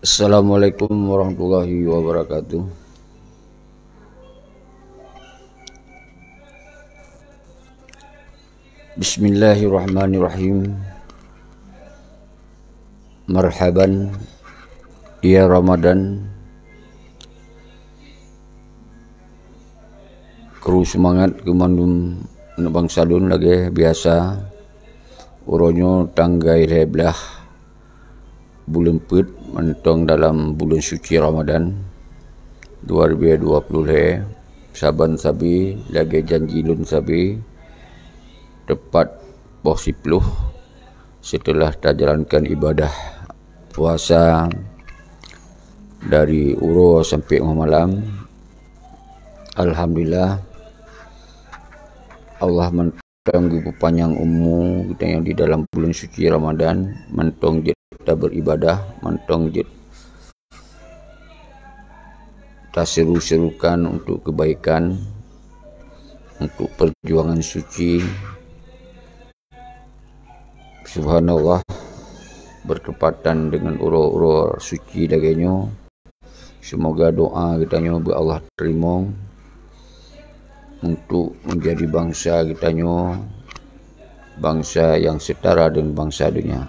Assalamualaikum warahmatullahi wabarakatuh. Bismillahirrahmanirrahim. Marhaban ya Ramadan. Kru semangat kemandum bangsa dun lagi biasa. Uronyo tanggai reblah bulan put mentong dalam bulan suci Ramadan 2020 saban sabi lagi janji lun sabi tepat posipluh setelah terjalankan ibadah puasa dari uro sampai malam. Alhamdulillah Allah mentong panjang umur kita yang di dalam bulan suci Ramadan, mentong kita beribadah, mentong kita seru-serukan untuk kebaikan, untuk perjuangan suci. Subhanallah, bertepatan dengan uro-uro suci dagingnya. Semoga doa kita nyoba Allah terima untuk menjadi bangsa kita bangsa yang setara dengan bangsa dunia.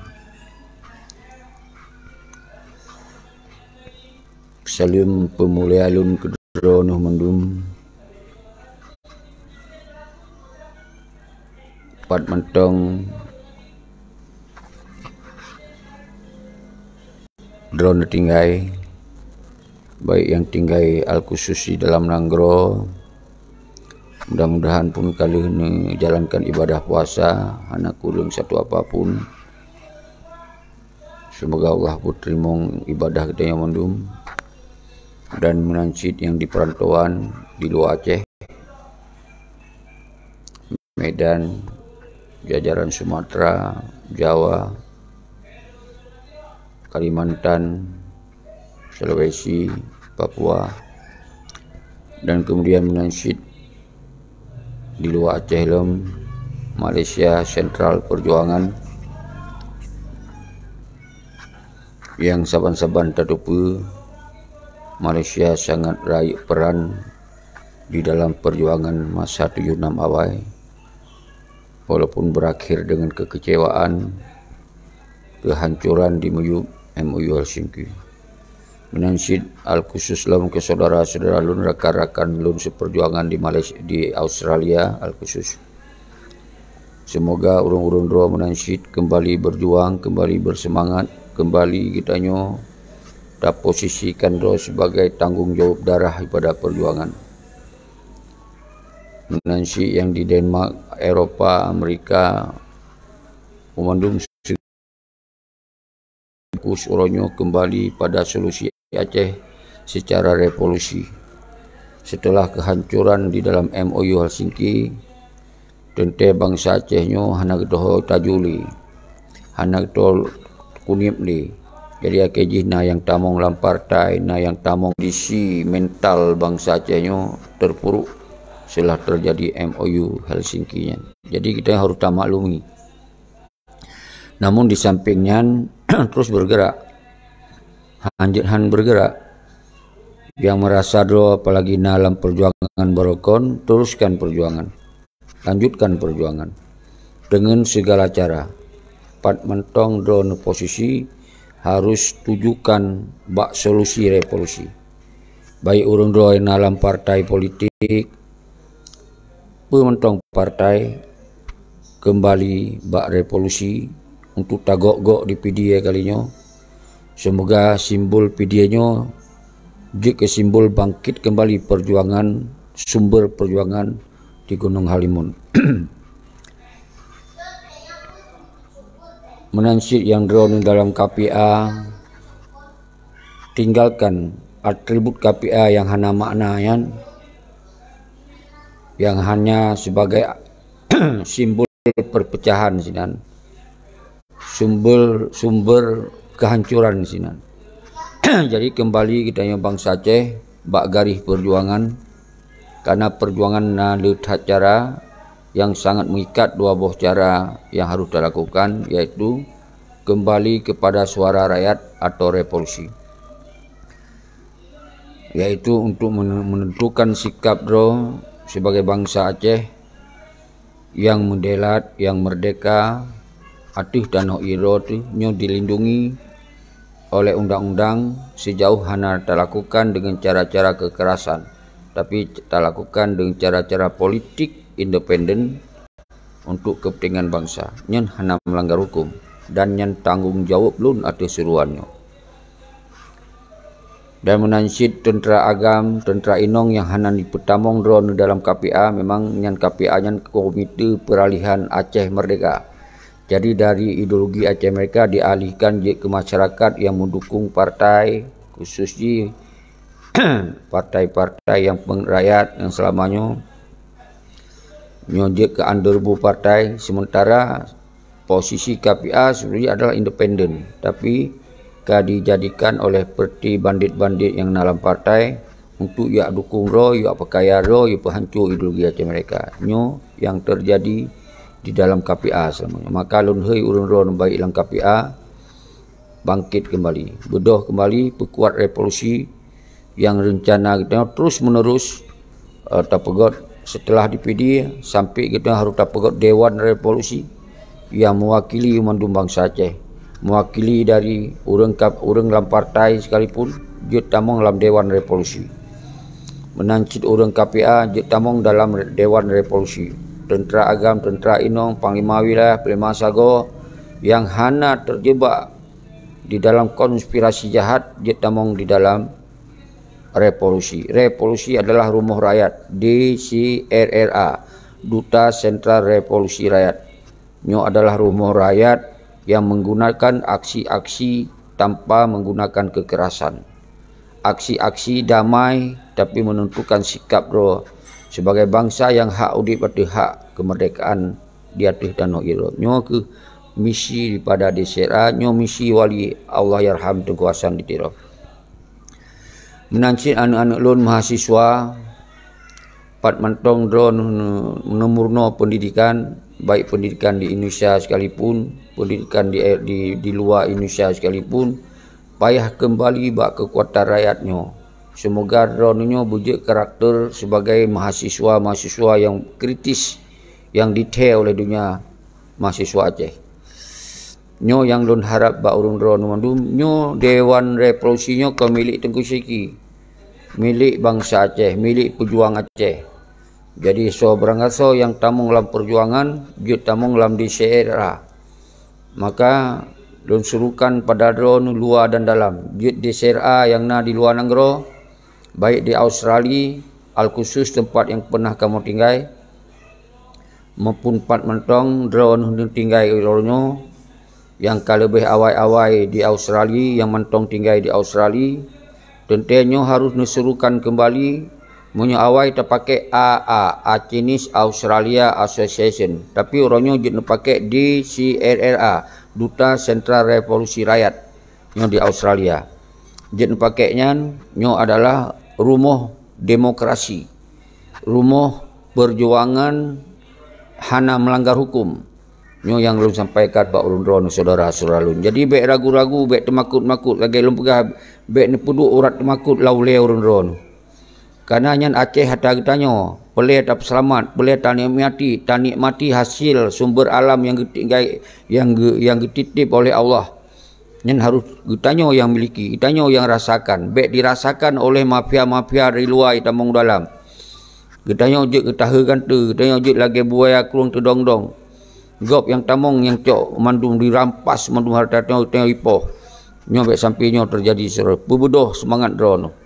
Salim pemulia alun kedronuh mendum pat mentong drone tinggai baik yang tinggai al-khusus di dalam nanggro. Mudah-mudahan pun kali ini jalankan ibadah puasa anak kurang satu apapun. Semoga Allah terima ibadah kita yang mendum dan menansit yang di perantauan di luar Aceh, Medan, jajaran Sumatera, Jawa, Kalimantan, Sulawesi, Papua, dan kemudian menansit di luar Aceh, Malaysia, Sentral Perjuangan yang saban-saban terdupa. Malaysia sangat raih peran di dalam perjuangan masa 76 awal, walaupun berakhir dengan kekecewaan, kehancuran di MOU Helsinki. Menansid al-khusus lum ke saudara-saudara lun, rakan-rakan lun seperjuangan di Malaysia, di Australia al-khusus. Semoga urung-urung doa menansid kembali berjuang, kembali bersemangat, kembali kita posisikan doa sebagai tanggung jawab darah pada perjuangan. Menansid yang di Denmark, Eropa, Amerika, memandung fokus uronyo kembali pada solusi Aceh secara revolusi. Setelah kehancuran di dalam MOU Helsinki, tente bangsa Acehnya hanak doho tajuli, hanak doho kunip li. Jadi akejih na yang tamong lampartai, na yang tamong disi mental bangsa Acehnya terpuruk setelah terjadi MOU Helsinki-nya. Jadi kita harus maklumi. Namun di sampingnya terus bergerak, bergerak. Yang merasa doa apalagi dalam perjuangan barokon, teruskan perjuangan, lanjutkan perjuangan dengan segala cara. Pat mentong drone posisi harus tujukan bak solusi revolusi. Baik urung doa dalam partai politik, pementong partai kembali bak revolusi untuk tagok-gok di PDA kalinya. Semoga simbol PDA-nya jika simbol bangkit kembali perjuangan, sumber perjuangan di Gunung Halimun. Menansit yang drone dalam KPA, tinggalkan atribut KPA yang hanya maknanya, yang hanya sebagai simbol perpecahan sinan, sumber kehancuran sinan. Jadi kembali kita yang bangsa Aceh bak garis perjuangan, karena perjuangan lihat cara yang sangat mengikat dua buah cara yang harus dilakukan, yaitu kembali kepada suara rakyat atau revolusi. yaitu untuk menentukan sikap dro sebagai bangsa Aceh yang mendelat, yang merdeka, atuh tanah iro tu nyo dilindungi oleh undang-undang sejauh hana tak lakukan dengan cara-cara kekerasan, tapi tak lakukan dengan cara-cara politik independen untuk kepentingan bangsa. Nyen hana melanggar hukum dan nyen tanggung jawab lun atas seruannya. Dan menansid tentera agam, tentera inong yang hana dipertamong drone dalam KPA, memang nyan KPA nyan Komite Peralihan Aceh Merdeka. Jadi dari ideologi Aceh mereka dialihkan ke masyarakat yang mendukung partai, khususnya partai-partai yang pengrakyat yang selamanya nyonjek ke underbu partai, sementara posisi KPA sebenarnya adalah independen, tapi dijadikan oleh perti bandit-bandit yang dalam partai untuk ia dukung ro, ia pakaya ro, ia penghancur ideologi Aceh mereka. Nyo yang terjadi di dalam KPA selamanya. Maka lun hei urun ro baik dalam KPA bangkit kembali, bedoh kembali, perkuat revolusi yang rencana kita terus menerus tapegot setelah DPD sampai kita harus tapegot Dewan Revolusi yang mewakili mandum bangsa Aceh, mewakili dari urang dalam partai sekalipun jut tamong dalam Dewan Revolusi, menancit urang KPA jut tamong dalam Dewan Revolusi, tentera agam, tentera inong, panglima wilayah, panglima sago yang hana terjebak di dalam konspirasi jahat jut tamong di dalam revolusi. Revolusi adalah Rumah Rakyat, DCRRA, Duta Sentral Revolusi Rakyat. Nyo adalah Rumah Rakyat yang menggunakan aksi-aksi tanpa menggunakan kekerasan. Aksi-aksi damai tapi menentukan sikap ro sebagai bangsa yang hak udip atau hak kemerdekaan di atas tanah iro. Nyo ke misi daripada DCRA, nyo misi wali Allah yarham tengkuasan di tiro. Menancit anak-anak lun mahasiswa pat mantong drone menemurno pendidikan, baik pendidikan di Indonesia sekalipun, pendidikan di luar Indonesia sekalipun, payah kembali bak kekuatan rakyatnya. Semoga dronenya bujuk karakter sebagai mahasiswa yang kritis, yang detail oleh dunia mahasiswa Aceh. Nyo yang lun harap bak urung drone mandum, nyo Dewan Revolusinya ke milik Tengku Seki, milik bangsa Aceh, milik pejuang Aceh. Jadi so berangaso yang tamung dalam perjuangan, jut tamung dalam DCRA. Maka lun surukan pada drone luar dan dalam. Jut DCRA yang na di luar negara, baik di Australia, Al-Khusus tempat yang pernah kamu tinggal, maupun pat mentong drone yang tinggal ilornya, yang kalebih awai-awai di Australia, yang mentong tinggal di Australia, tentunya harus diserukan kembali. Punya awai terpakai AA, Chinese Australia Association, tapi orangnya jut pakai DCRRA, Duta Sentral Revolusi Rakyat yang di Australia. Jut pakainya nyo adalah rumah demokrasi, rumah perjuangan hana melanggar hukum. Nyo yang belum sampaikan Pak Urundron saudara-saudara lun. Jadi bek ragu-ragu, bek temakut-makut lagi lum pegah, bek nepuduk urat temakut laule Urundron. Karena nyan Aceh hata tanya, pelih tak selamat, pelih tak nikmati hasil sumber alam yang dititip oleh Allah. Nyan harus ditanya yang miliki, ditanya yang rasakan, baik dirasakan oleh mafia-mafia dari luar tamong dalam. Ditanya je ketahakan tu, ditanya je lagi buaya kurung tu dong-dong. Gop yang tamong yang cok mandung dirampas, mandung harta tanya ipoh. Nyo baik sampai nyo terjadi serap. Berbodoh semangat drone.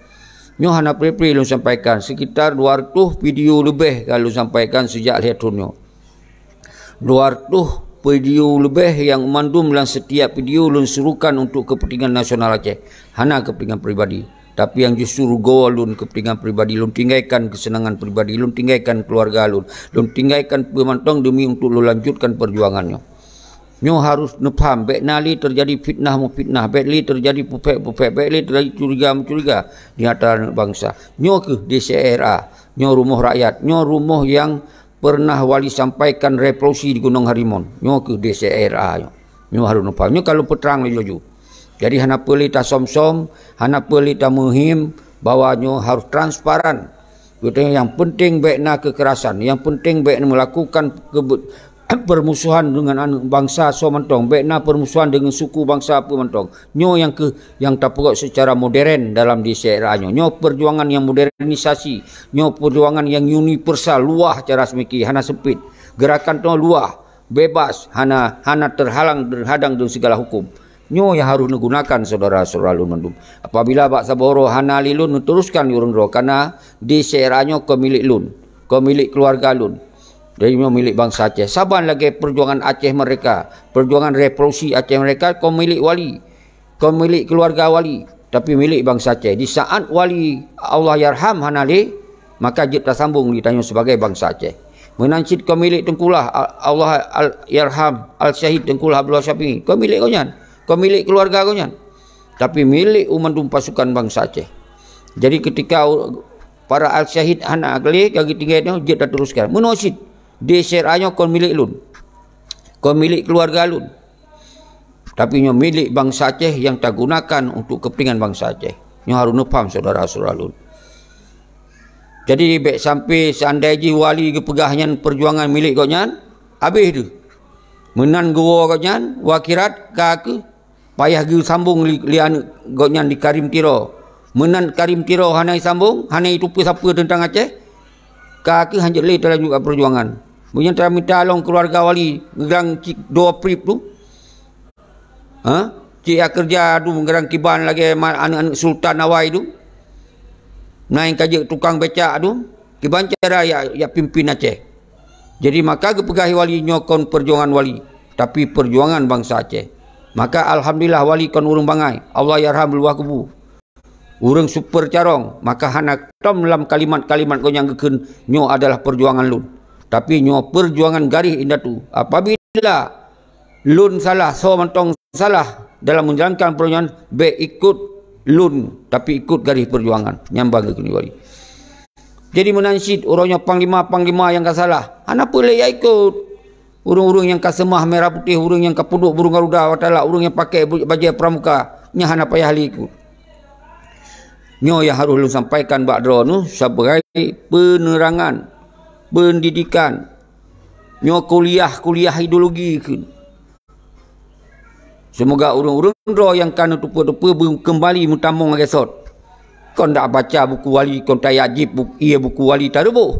Nyo hana pri-pri lu sampaikan sekitar 200 video lebih kalau sampaikan sejak lihat nyo. 200 video lebih yang mandum dalam setiap video lu suruhkan untuk kepentingan nasional Aceh. Hana kepentingan pribadi. Tapi yang justru go lun kepentingan pribadi, lun tinggalkan kesenangan pribadi, lun tinggalkan keluarga lun tinggalkan pemantong demi untuk lu lanjutkan perjuangannya. Nyo harus nepaham, baik nali terjadi fitnah memfitnah, baik li terjadi pupek-pupek, baik li terjadi curiga-mencuriga di antara bangsa. Nyo ke DCRA, nyo rumah rakyat, nyo rumah yang pernah wali sampaikan revolusi di Gunung Harimon. Nyo ke DCRA, nyo harus nepaham. Nyo kalau peterang li jojo. Jadi hana peli ta som-som, hana peli ta muhim, bawahnya harus transparan. Yang penting baikna kekerasan, yang penting baikna melakukan permusuhan dengan bangsa so mentong, baikna permusuhan dengan suku bangsa apa mentong. Nyo yang tapuk secara modern dalam di daerahnya. Nyo perjuangan yang modernisasi, nyo perjuangan yang universal, luah cara semiki, hana sempit. Gerakan tu luah, bebas, hana terhalang terhadang dengan segala hukum. Nyo yang harus digunakan saudara-saudara lun mandum. Apabila bak saboro hana lilun teruskan urung ro karena di daerahnya kau milik lun, kau milik keluarga lun. Dari milik bangsa Aceh. Saban lagi perjuangan Aceh mereka, perjuangan revolusi Aceh mereka, kau milik wali, kau milik keluarga wali, tapi milik bangsa Aceh. Di saat wali Allah yarham hanali, maka kita sambung ditanya sebagai bangsa Aceh. Menancit kau milik Tengkulah Allah yarham al-Syahid Tengkulah Abdullah Syafi'i, kau milik kau nyan, kau milik keluarga kau nyan, tapi milik umandum pasukan bangsa Aceh. Jadi ketika para al-Syahid anak kali kaki tinggal dia dah teruskan menosit di syarahnya kau milik lun, kau milik keluarga lun, tapi nyo milik bangsa Aceh yang tak gunakan untuk kepentingan bangsa Aceh. Nyo harus faham saudara-saudara lun. Jadi baik sampai seandainya wali kepegahnya perjuangan milik kau nyan, habis tu menan gua kau nyan wakirat kaki payah gi sambung lian kau nyan di Karim Tiro, menan Karim Tiro hanai sambung, hanai itu siapa tentang Aceh. Kaki hanjat leh dalam juga perjuangan. Punya telah minta tolong keluarga wali ngerang dua prip tu. Cik kerja tu ngerang kiban lagi anak-anak Sultan Nawai tu. Naik kaji tukang becak tu. Kiban cara ya pimpin Aceh. Jadi maka kepegahi wali nyokon perjuangan wali, tapi perjuangan bangsa Aceh. Maka alhamdulillah wali kon urung bangai. Allah yarham luah kubu. Urang super carong, maka hanak tom dalam kalimat-kalimat kau yang keken nyo adalah perjuangan lun. Tapi nyo perjuangan garih indah tu. Apabila lun salah, so mentong salah dalam menjalankan perjuangan, be ikut lun, tapi ikut garih perjuangan. Nyambang ke wali. Jadi menansid orangnya panglima-panglima yang tak salah. Anak boleh ya ikut. Urung-urung yang kasemah merah putih, urung yang kapuduk burung garuda watala, urung yang pakai baju pramuka, nya hana payah li ikut. Nyo yang harus lu sampaikan bakdro nu sebagai penerangan, pendidikan. Nyo kuliah ideologi ke. Semoga urung-urung dro yang kan tupu-tupu kembali mutamong resort. Kon dak baca buku wali, kon tak yajib buku wali tarubuh.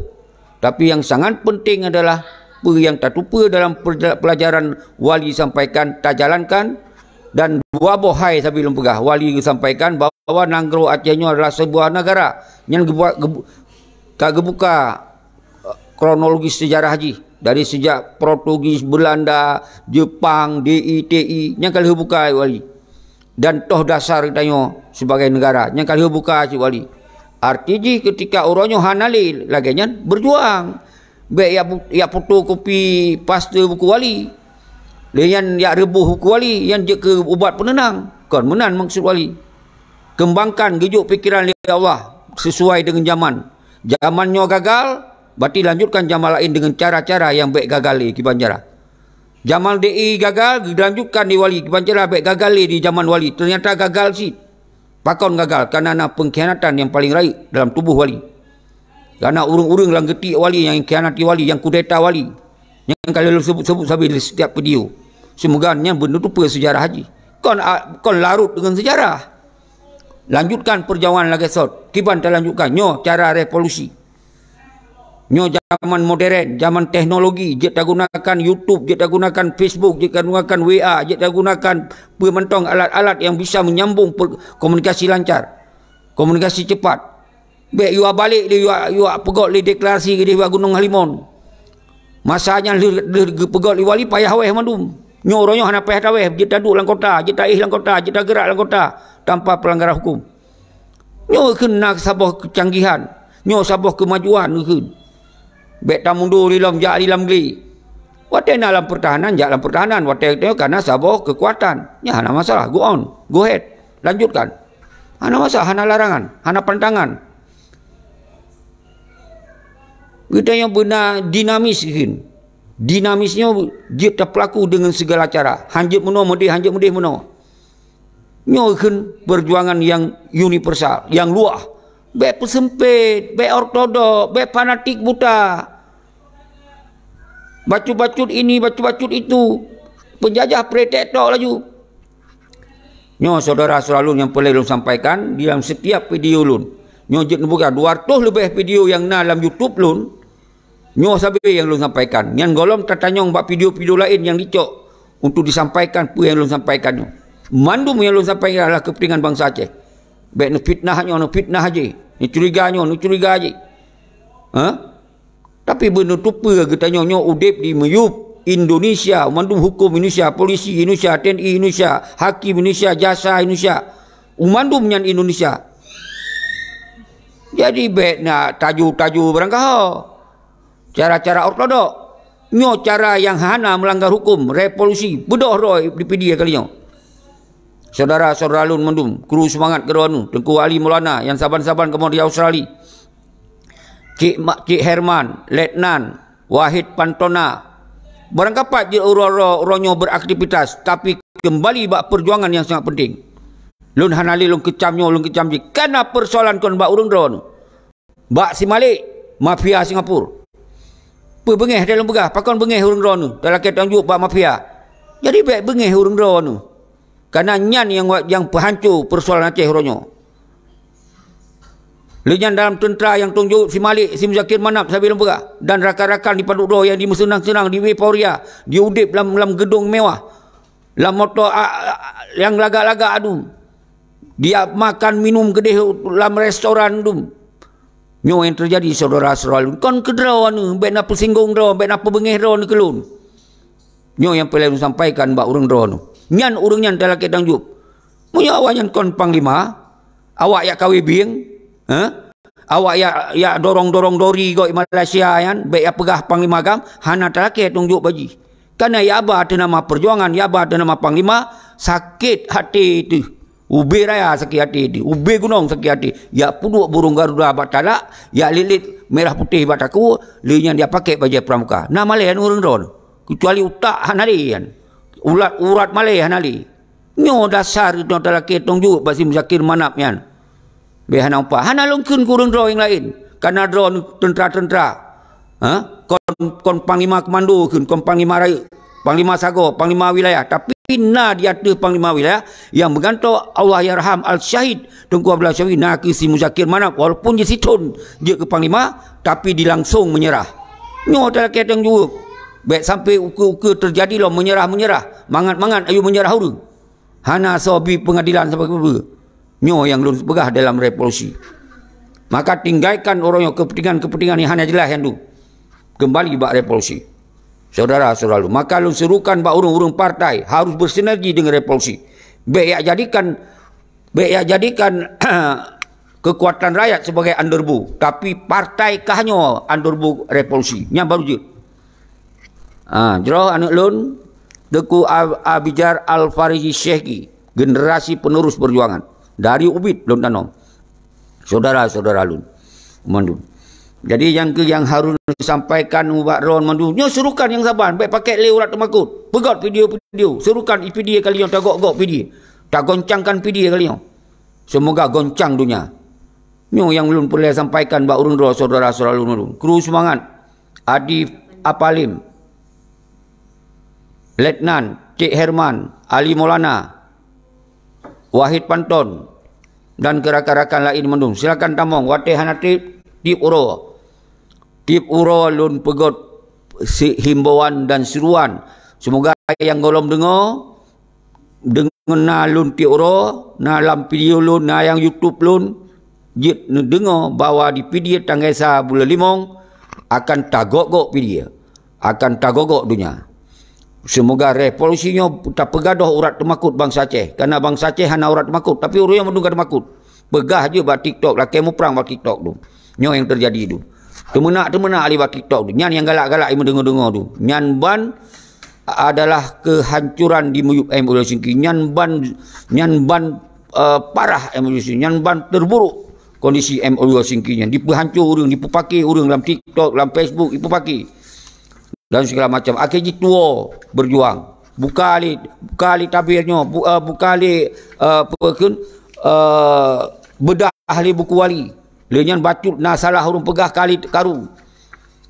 Tapi yang sangat penting adalah yang tak lupa dalam pelajaran wali sampaikan, tak jalankan. Dan dua bohai sambil pegah wali sampaikan bahawa Nanggro Acehnya adalah sebuah negara yang gebuka kronologis sejarah haji dari sejak Portugis, Belanda, Jepang, DITI yang kali buka wali, dan toh dasar tanya sebagai negara yang kali buka si wali. Artinya ketika orangnya hanali lagi berjuang baik ya fotokopi paste buku wali, yang ya rebuh buku wali, yang je ke ubat penenang, kan menan maksud wali. Kembangkan gejuk fikiran oleh Allah sesuai dengan zaman. Zamannya gagal, berarti lanjutkan zaman lain dengan cara-cara yang baik gagal di Kibanjara. Zaman DI gagal, dilanjutkan di wali Kibanjara baik gagal di zaman wali. Ternyata gagal sih. Pakon gagal karena ada pengkhianatan yang paling raik dalam tubuh wali. Karena urung-urung lang getik wali, yang khianati wali, yang kudeta wali. Yang kalau sebut sambil setiap video. Semoga benda tu sejarah haji. Kon larut dengan sejarah. Lanjutkan perjalanan lagi sot. Kiban tak lanjutkan. Nyo cara revolusi. Nyo zaman modern, zaman teknologi. Dia tak gunakan YouTube, dia tak gunakan Facebook, dia tak gunakan WA, dia tak gunakan pementong alat-alat yang bisa menyambung komunikasi lancar, komunikasi cepat. Baik you balik dia, you pegot li deklarasi di Gunung Halimon. Masanya pegot li wali payah weh mandum. Nyo orangnya hana payah taweh, dia tak duduk dalam kota, dia tak dalam kota, dia tak gerak dalam kota tanpa pelanggaran hukum. Nyo kena sabah kecanggihan, nyo sabah kemajuan ke. Baik tak mundur di dalam jak di dalam geli. Watai dalam pertahanan, jak dalam pertahanan, watai itu karena sabah kekuatan. Ya hana masalah, go on, go ahead, lanjutkan. Hana masalah, hana larangan, hana pantangan. Kita yang benar dinamis kan. Dinamisnya dia terpelaku dengan segala cara. Hanjut menua medih, hanjut medih menua. Nyo kan perjuangan yang universal, yang luah. Baik pesempit, baik ortodok, baik fanatik buta. Bacut-bacut ini, bacut-bacut itu. Penjajah pretektok laju. Nyo saudara-saudara lun yang perlu lun sampaikan dalam setiap video lun. Nyo jet buka 200 lebih video yang dalam YouTube lun. Nyo sabe yang lun sampaikan. Yang golom tertanyong bak video-video lain yang dicok untuk disampaikan apa yang lun sampaikan nyo. Mandum yang lun sampaikan adalah kepentingan bangsa Aceh. Baik no fitnah aja. Ni curiga aje. Ha? Tapi benda tu apa katanya nyo udip di meyup Indonesia, mandum hukum Indonesia, polisi Indonesia, TNI Indonesia, hakim Indonesia, jasa Indonesia. Umandum nyan Indonesia. Jadi baik nak taju-taju barangkah. Cara-cara ortodok. Nyo cara yang hana melanggar hukum, revolusi, bedoh roy di PD kali nyo. Saudara-saudara lun mandum, kru semangat keruanu, Tengku Ali Maulana yang saban-saban kemau di Australia. Cik Herman, Letnan, Wahid Pantona. Barangkapat je orang-orangnya beraktivitas, tapi kembali bak perjuangan yang sangat penting. Lun hanali lun kecamnya, lun kecam je. Karena persoalan kon bak urang drone. Bak si Malik, mafia Singapura. Bengeh dalam begah, pakon bengeh urang drone. Dalam kita tunjuk bak mafia. Jadi baik bengeh urang drone. Karena nyan yang penghancur persoalan Aceh orangnya. Lenyan dalam tentera yang tunjuk si Malik, si Muzakir Manap, Sabi Lembega dan rakan-rakan di Paduk Doh yang disenang-senang di Wiporia, di udip dalam gedung mewah, dalam motor yang lagak-lagak adu. Dia makan minum gedeh dalam restoran tu. Nyo yang terjadi saudara-saudara. Kon kedraw anu, baik nak persinggung draw, baik nak bengeh draw ni kelun. Nyo yang perlu sampaikan bak urang draw nu. Nyan urang nyan dalam kedang juk. Munya awak nyan kon panglima, awak ya kawi bing, awak ya dorong-dorong dori go Malaysia yan, baik ya pegah panglima gam, hana talake tunjuk baji. Karena ya abah ada nama perjuangan, ya abah ada nama panglima, sakit hati itu. Ube raya sakit hati itu, ube gunung sakit hati. Ya puduk burung Garuda batalak, ya lilit merah putih bataku, linya dia pakai baju pramuka. Nah Malay urang ron, kecuali utak hanali yan. Urat Malay hanali. Nyo dasar itu talake tunjuk basi Muzakir Manap yan. Behana upah. Hana lungkun kurang draw yang lain. Karena draw tentera-tentera. Kon panglima komando kun, kon panglima raya, panglima sago, panglima wilayah. Tapi na dia ada panglima wilayah yang bergantung Allah yarham al-syahid Tengku Abdullah Syawi nak si Muzakir Manap walaupun dia situn dia ke panglima tapi dilangsung menyerah. Nyo tak ketang juga. Baik sampai ukur-ukur terjadi lo menyerah-menyerah. Mangat-mangat ayu menyerah huru. Hana sobi pengadilan sampai ke nyo yang lun begah dalam revolusi. Maka tinggalkan orang yang kepentingan-kepentingan yang hanya jelas yang tu. Kembali bak revolusi. Saudara-saudara lu. Maka lun serukan bak urung-urung partai harus bersinergi dengan revolusi. Baik jadikan kekuatan rakyat sebagai underbu. Tapi partai kahnya underbu revolusi. Yang baru je. Jero anak lun Tengku Abijar Al-Farizi Syekhi. Generasi penerus perjuangan. Dari Ubid lun tanong. Saudara-saudara lun mandu. Jadi yang harus disampaikan ubak ron mandu. Nyo serukan yang saban baik pakai le urat temakut. Pegot video-video. Serukan PD kali yang tak gok PD. Tak goncangkan PD kali yang. Semoga goncang dunia. Nyo yang belum boleh sampaikan bak urung ro saudara-saudara lun mandu. Kru semangat. Adi Apalim. Letnan Cik Herman, Ali Maulana, Wahid Panton dan rakan-rakan lain mendung. Silakan tamong watih hanatip tip uro. Tip uro lun pegot himbauan dan seruan. Semoga yang golom dengar na lun tip uro, na dalam video lun, na yang YouTube lun jit dengar bahawa di video Tanggesa bulan Limong akan tagok-gok video. Akan tagok-gok dunia. Semoga revolusinya tak pegadoh urat temakut bangsa Aceh. Karena bangsa Aceh hanya urat temakut. Tapi orang yang menunggu temakut. Pegah je buat TikTok. Laki mu perang buat TikTok tu. Nyo yang terjadi tu. Temenak ahli buat TikTok tu. Nyan yang galak-galak yang mendengar-dengar tu. Nyan ban adalah kehancuran di Muyub MOU Singki. Nyan ban parah MOU Singki. Nyan ban terburuk kondisi MOU Singki. Dipehancur orang, dipepaki orang dalam TikTok, dalam Facebook, dipepaki. Dan segala macam. Akhirnya tua berjuang. Buka ali tabirnya. Buka ali bedah ahli buku wali. Lenyan bacut na salah urung pegah kali karu.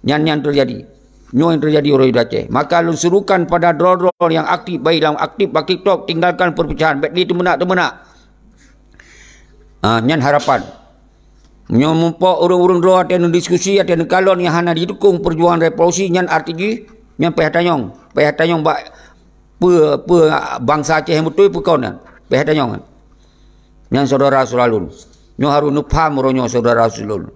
Nyan terjadi. Nyo yang terjadi orang Aceh. Maka lun serukan pada drone yang aktif, baik dalam aktif bak TikTok, tinggalkan perpecahan. Baik ni temenak. Nyan harapan. Nyo mumpok urung-urung drone ada diskusi, ada kalon yang hana didukung perjuangan revolusi. Nyan arti nyan payah tanyong bak pe bangsa Aceh yang betul pekaunan. Payah tanyong. Nyan saudara Sulalun. Nyo harus nupam ronyo saudara Sulalun.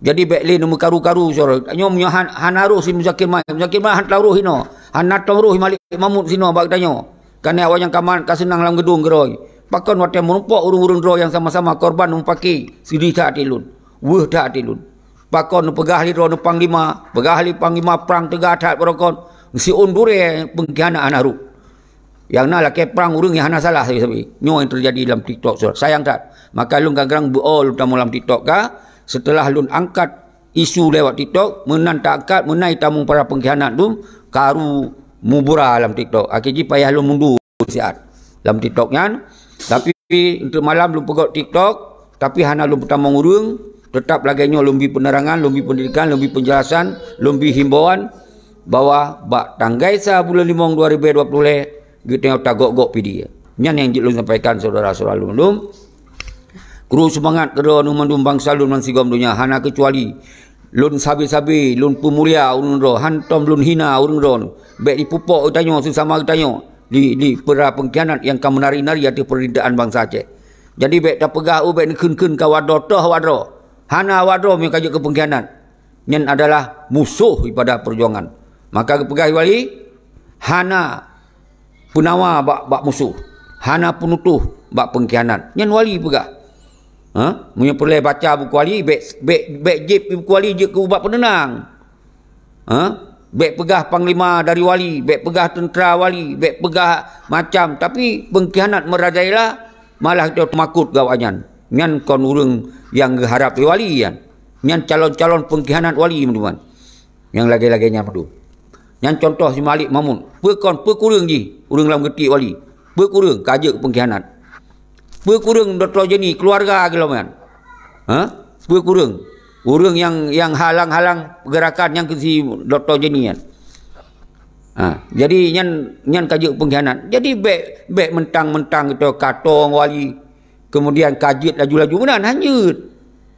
Jadi bekli nombor karu-karu saudara. Nyo menyo hanaruh si Muzakir Mai han tauruh hino. Han tauruh malik mamut sino bak tanyo. Kan awak yang kaman kasenang dalam gedung geroi. Pakon wate menumpuk urung-urung dro yang sama-sama korban umpaki sidi tak tilun. Weh tak tilun. Pakon pegah li dro panglima, pegah li panglima perang tegah tak perokon. Si undure pengkhianat hanaruh. Yang nak laki perang urung yang hana salah sabi. Nyo yang terjadi dalam TikTok saudara. Sayang tak. Maka lun garang beol tamu dalam TikTok ka. Setelah lun angkat isu lewat TikTok, menan tak angkat, menai tamu para pengkhianat tu, karu mubura dalam TikTok. Akhirnya payah lun mundur sihat dalam TikTok nyan. Tapi untuk malam lun pegot TikTok, tapi hana lun pertama urung, tetap laganya lun bi penerangan, lun bi pendidikan, lun bi penjelasan, lun bi himbauan bahwa bak tanggai sa bulan 5 2020 kita tagok-gok pidi. Nyan yang lun sampaikan saudara-saudara lun. Kru semangat kedua mandum bangsa lun mansigom dunia hana kecuali lun sabi-sabi lun pemulia urun ro hantom lun hina urun ro baik dipupuk utanyo sesama utanyo di pera pengkhianat yang kam menari-nari ati perindaan bangsa Aceh. Jadi baik tak pegah baik keun-keun ka wado toh wado. Hana wado mi kajuk ke pengkhianat. Nyen adalah musuh daripada perjuangan. Maka pegah wali hana penawa bak musuh. Hana penutuh bak pengkhianat. Nyen wali pegah. Punya perlu baca buku wali, baik jip buku wali je ke ubat penenang. Baik pegah panglima dari wali, baik pegah tentera wali, baik pegah macam. Tapi pengkhianat merajailah, malah kita makut gawanyan. Nyan kon urung yang harap wali yan. Nyan calon-calon pengkhianat wali teman-teman. Yang lagi-laginya padu. Nyan contoh si Malik Mamun. Pekurang je, urung dalam getik wali. Pekurang kajak pengkhianat. Pekurang Dr. Jenny keluarga geloman. Pekurang urang yang halang-halang gerakan yang ke si Dr. Jenny kan. Jadi nyan kajuk pengkhianat. Jadi baik mentang-mentang kita katong wali kemudian kajit laju-laju benar hanyut.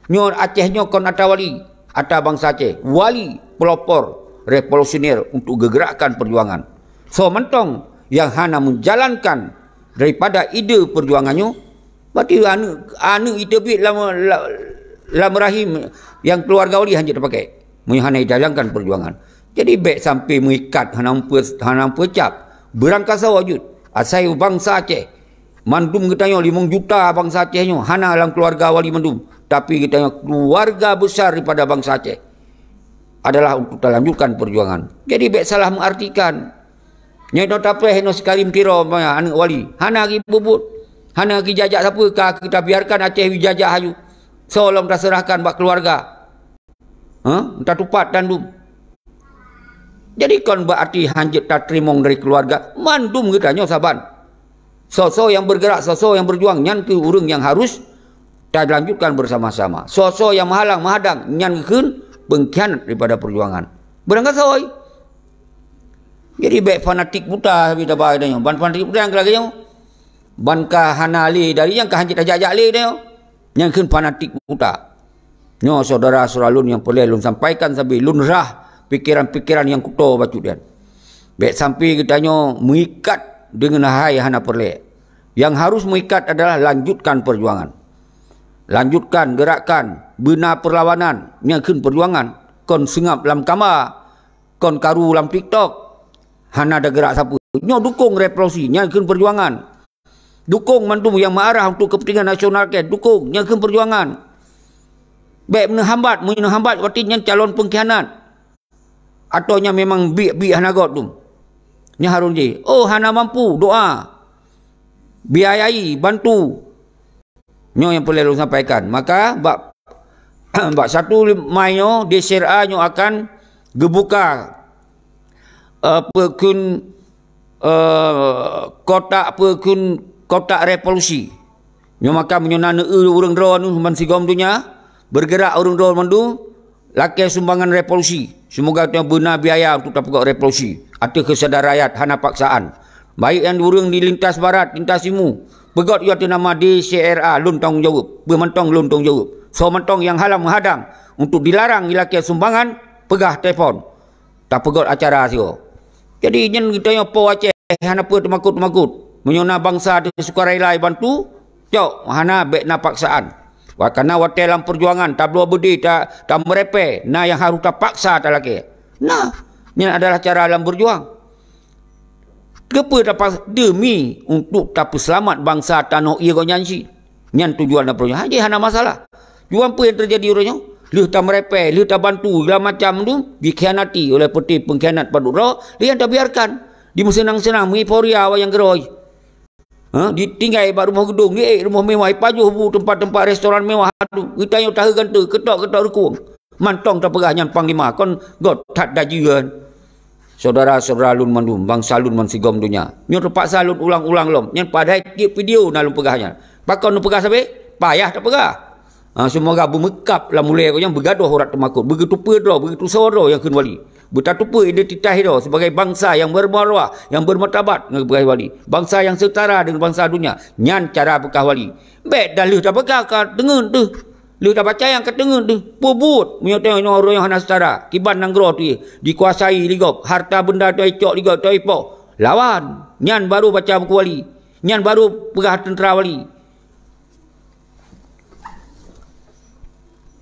Nyo Aceh nyo kon ata wali, ata bangsa Aceh. Wali pelopor revolusioner untuk gerakkan perjuangan. So mentong yang hana menjalankan daripada ide perjuangannya. Berarti anu itu bit lam rahim yang keluarga wali hanya terpakai. Menghana jalankan perjuangan. Jadi baik sampai mengikat hanampu cap. Berangkasa wujud. Asai bangsa Aceh. Mandum katanya 5 juta bangsa Acehnya. Hana dalam keluarga wali mandum. Tapi katanya keluarga besar daripada bangsa Aceh adalah untuk lanjutkan perjuangan. Jadi baik salah mengartikan. Nyai tak apa heno sekali mtiro anak wali. Hana lagi bubut. Hana lagi jajak siapa kita biarkan Aceh wijajak hayu. Seolah kita serahkan bak keluarga. Entah tupat dan dum. Jadi kon berarti hanjit tak terimong dari keluarga. Mandum kita nyo saban. Sosok yang bergerak, sosok yang berjuang. Nyan ke urung yang harus kita lanjutkan bersama-sama. Sosok yang menghalang, menghadang. Nyan ke pengkhianat daripada perjuangan. Berangkat soy. Jadi baik fanatik buta. Ban fanatik buta yang kelaganya. Ban ka hana li dari yang ka hanjit ajak-ajak li dia. Yang kan fanatik buta. Nyo saudara suralun yang boleh lun sampaikan sampai lun rah pikiran-pikiran yang kuto bacu dia. Baik sampai kita nyo mengikat dengan hai hana perle. Yang harus mengikat adalah lanjutkan perjuangan. Lanjutkan gerakan bina perlawanan yang kan perjuangan. Kon sengap dalam kamar, kon karu dalam TikTok. Hana ada gerak siapa. Nyo dukung revolusi yang kan perjuangan. Dukung mandum yang marah untuk kepentingan nasional ke. Dukung yang ke perjuangan. Baik menghambat artinya calon pengkhianat. Atau yang memang bi hanagot tu. Nya harun je. Oh hana mampu doa. Biayai bantu. Nyo yang perlu sampaikan. Maka bak 1 Mai nyo DSRA nyo akan gebuka pekun kotak revolusi. Nyo maka menyonana urang drone man sigom dunya bergerak urung dua mandu lakai sumbangan revolusi. Semoga tu benar biaya untuk dapat revolusi. Ada kesedar rakyat hana paksaan. Baik yang urung di lintas barat, lintas timur. Pegot ia tu nama DCRA lun tanggungjawab. Bermentong lun tanggungjawab. So mentong yang halang menghadang untuk dilarang ilakai sumbangan, pegah telefon. Tak pegot acara sio. Jadi nyen kita yang po Aceh hana apa temakut-temakut. Menyona bangsa di sukarela bantu, cok hana bek na paksaan. Karena hotel dalam perjuangan tak boleh berdiri, tak merepe. Nah yang harus tak paksa tak lagi. Nah, ini adalah cara dalam berjuang. Kenapa dapat demi untuk tak selamat bangsa tanah ia kau nyanyi. Nyan tujuan dan perjuangan. Haji hana masalah. Juang apa yang terjadi orangnya? Lu tak merepe, lu tak bantu, segala macam tu dikhianati oleh peti pengkhianat pada roh, dia tak biarkan. Di senang-senang mengiporia awak yang geroi. Ditinggal buat rumah gedung, rumah mewah, pajuh tempat-tempat restoran mewah tu. Kita yang tahu kan tu, ketok-ketok rekung. Mantong tak pegah nyan panglima, kon god tak dajian. Saudara-saudara lun mandum, bangsa lun man sigom dunia. Nyo terpaksa lun ulang-ulang lom. Nyan padai tiap video na lun pegahnya. Pakon lun pegah sampai payah tak pegah. Semoga bermekap lah mulai yang bergaduh orang temakut. Begitu pedro, begitu soro yang kun wali. Betatupa identitas itu sebagai bangsa yang bermaruah, yang bermartabat dengan pegah wali. Bangsa yang setara dengan bangsa dunia. Nyan cara pegah wali. Bet dah lu dah pegah kat dengen tu. Lu dah baca yang kat dengen tu. Pubut. Menyotong orang yang hana setara. Kiban nanggro tu dikuasai ligop. Harta benda tu icok ligop tu ipok. Lawan. Nyan baru baca buku wali. Nyan baru pegah tentera wali.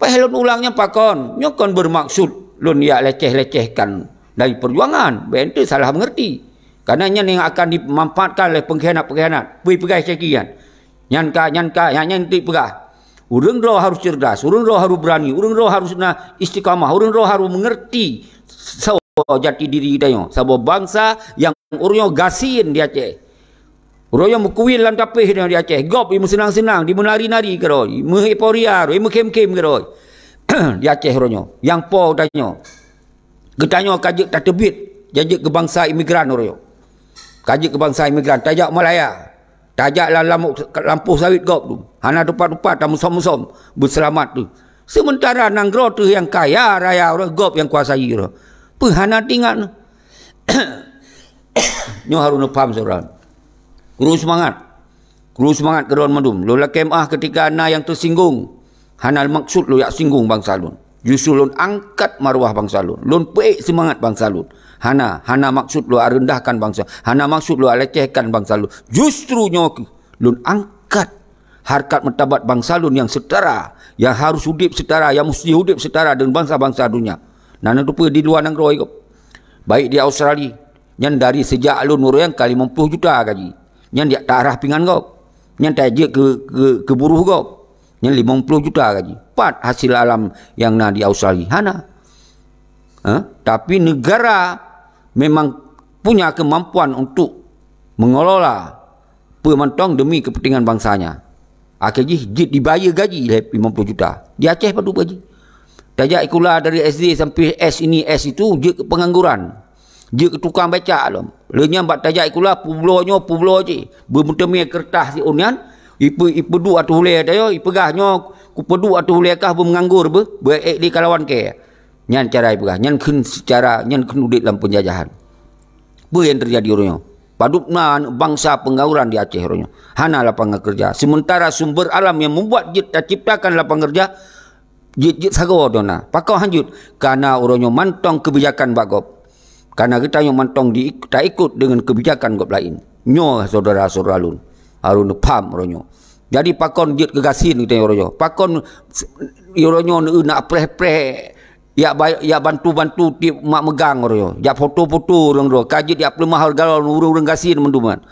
Lun ulangnya pakon. Nyokon bermaksud lun ya leceh-lecehkan dari perjuangan. Bentuk salah mengerti. Karena yang akan dimanfaatkan oleh pengkhianat-pengkhianat. Pergi sekian. Nyanka, yang nanti pegah. Urang roh harus cerdas. Urang roh harus berani. Urang roh harus istiqamah. Urang roh harus mengerti jati diri kita. Sebuah bangsa yang urangnya gasin di Aceh. Orang yang mukuil dalam tapih di Aceh. Gop, dia senang-senang. Dia menari-nari ke roi. Mehiporia, dia mekem-kem ke roi. Di Aceh orangnya. Yang po tanya. Ketanya kajik tak terbit. Jajik ke bangsa imigran orangnya. Kajik ke bangsa imigran. Tajak Malaya. Tajaklah lampu sawit gop tu. Hana tempat-tempat tak musom-musom. Berselamat tu. Sementara nanggro tu yang kaya raya orang gop yang kuasai orang. Hana tinggal. Nyo harus faham seorang. Guru semangat ke Ron Mandum. Lu lah kemah ketika ana yang tersinggung. Hana maksud lu yak singgung bangsa lun. Justru lun angkat maruah bangsa lun. Lun peik semangat bangsa lun. Hana maksud lu rendahkan bangsa. Hana maksud lu lecehkan bangsa lun. Justru lun angkat harkat martabat bangsa lun yang setara, yang harus hidup setara, yang mesti hidup setara dengan bangsa-bangsa dunia. Nana tu di luar negeri kau. Baik di Australia. Yang dari sejak lun orang kali 50 juta gaji. Yang dia tak arah pingan kau. Yang tak ajak ke buruh kau. Yang 50 juta gaji. 4 hasil alam yang nak di Australia. Hana. Tapi negara memang punya kemampuan untuk mengelola pemantong demi kepentingan bangsanya. Akhirnya dibayar gaji 50 juta. Di Aceh padu gaji. Tajak ikulah dari SD sampai S ini S itu je pengangguran. Dia ke tukang baca lom. Lenyam bat tajak ikulah pulo je. Bermutemir kertas si unian. Ipu du atau hulai tayo. Ipegahnya ku pedu atau hulai kah bermenganggur di kalawan ke. Nyan cara ipegah. Nyan kun secara nyan kun udit dalam penjajahan. Apa yang terjadi orangnya? Padupna bangsa pengangguran di Aceh orangnya. Hana lapangan kerja. Sementara sumber alam yang membuat jit ciptakan lapangan kerja jit sagawa dona. Pakau hanjut karena orangnya mantong kebijakan bagop. Karena kita yang mantong tak ikut dengan kebijakan gop lain. Nyo saudara-saudara lun. Harun pam orangnya. Jadi pakon jit kegasin kita orangnya. Pakon orangnya nak preh-preh ya bantu-bantu tiap mak megang orangnya. Ya foto-foto orang ro. Kaji dia pelemah harga urang gasin menduman.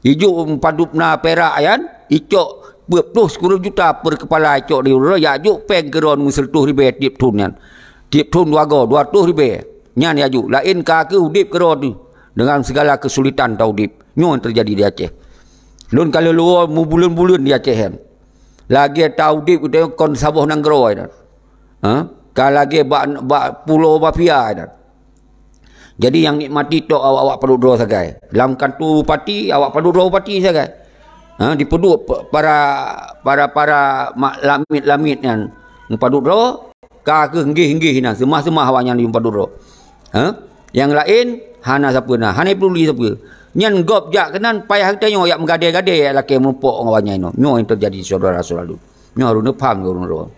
Ijuk padupna perak ayan, icok 10 juta per kepala icok di urang ya juk peng keron museltuh ribe tiap tunyan. Tiap tun wago 200 ribe. Nyan ya juk lain ka ke udip keron tu dengan segala kesulitan tau udip. Nyo yang terjadi di Aceh. Lun kalau luar mu bulan-bulan di Aceh kan. Lagi tau udip kita kon sabuh nang gero dah. Kalau lagi bak pulau Bapia dah. Jadi yang nikmati tok awak perlu doa sagai. Dalam kantu parti awak perlu doa parti sagai. Dipedu para lamit-lamit yang Padudro ka ke henggih-henggih hinan semah-semah awaknya di padudro. Yang lain hana siapa nah, hana peduli siapa. Nyan gop jak kenan payah kita nyo yak menggadai-gadai yak laki menumpuk awaknya ino. Nyo yang terjadi saudara-saudara. Nyo harus faham urung-urung.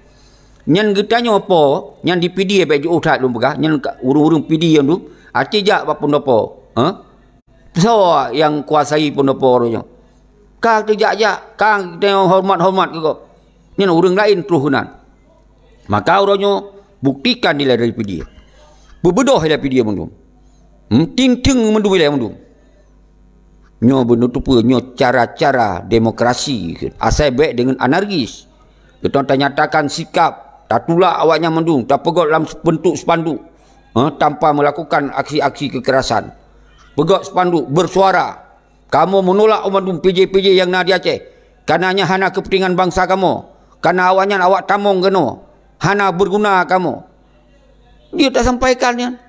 Nyan kita nyo apa? Nyan di PD baik utat lu begah. Nyan urung-urung PD yang tu ati jak apa pendopo. So yang kuasai pendopo orangnya. Kang terjak-jak, kang kita hormat-hormat ke kok. Nyan urung lain terus kenan. Maka orangnya buktikan nilai dari PD. Berbedoh dari PD mendum. Ting-ting mendum wilayah mendum. Nyo benutup nyo cara-cara demokrasi. Asal baik dengan anarkis. Kita nyatakan sikap. Tak tulak awaknya mendung. Tak pegot dalam bentuk spanduk. Tanpa melakukan aksi-aksi kekerasan. Pegot spanduk. Bersuara. Kamu menolak mendung PJ-PJ yang nak di Aceh. Karenanya hana kepentingan bangsa kamu. Karena awaknya awak tamong kena. Hana berguna kamu. Dia tak sampaikannya.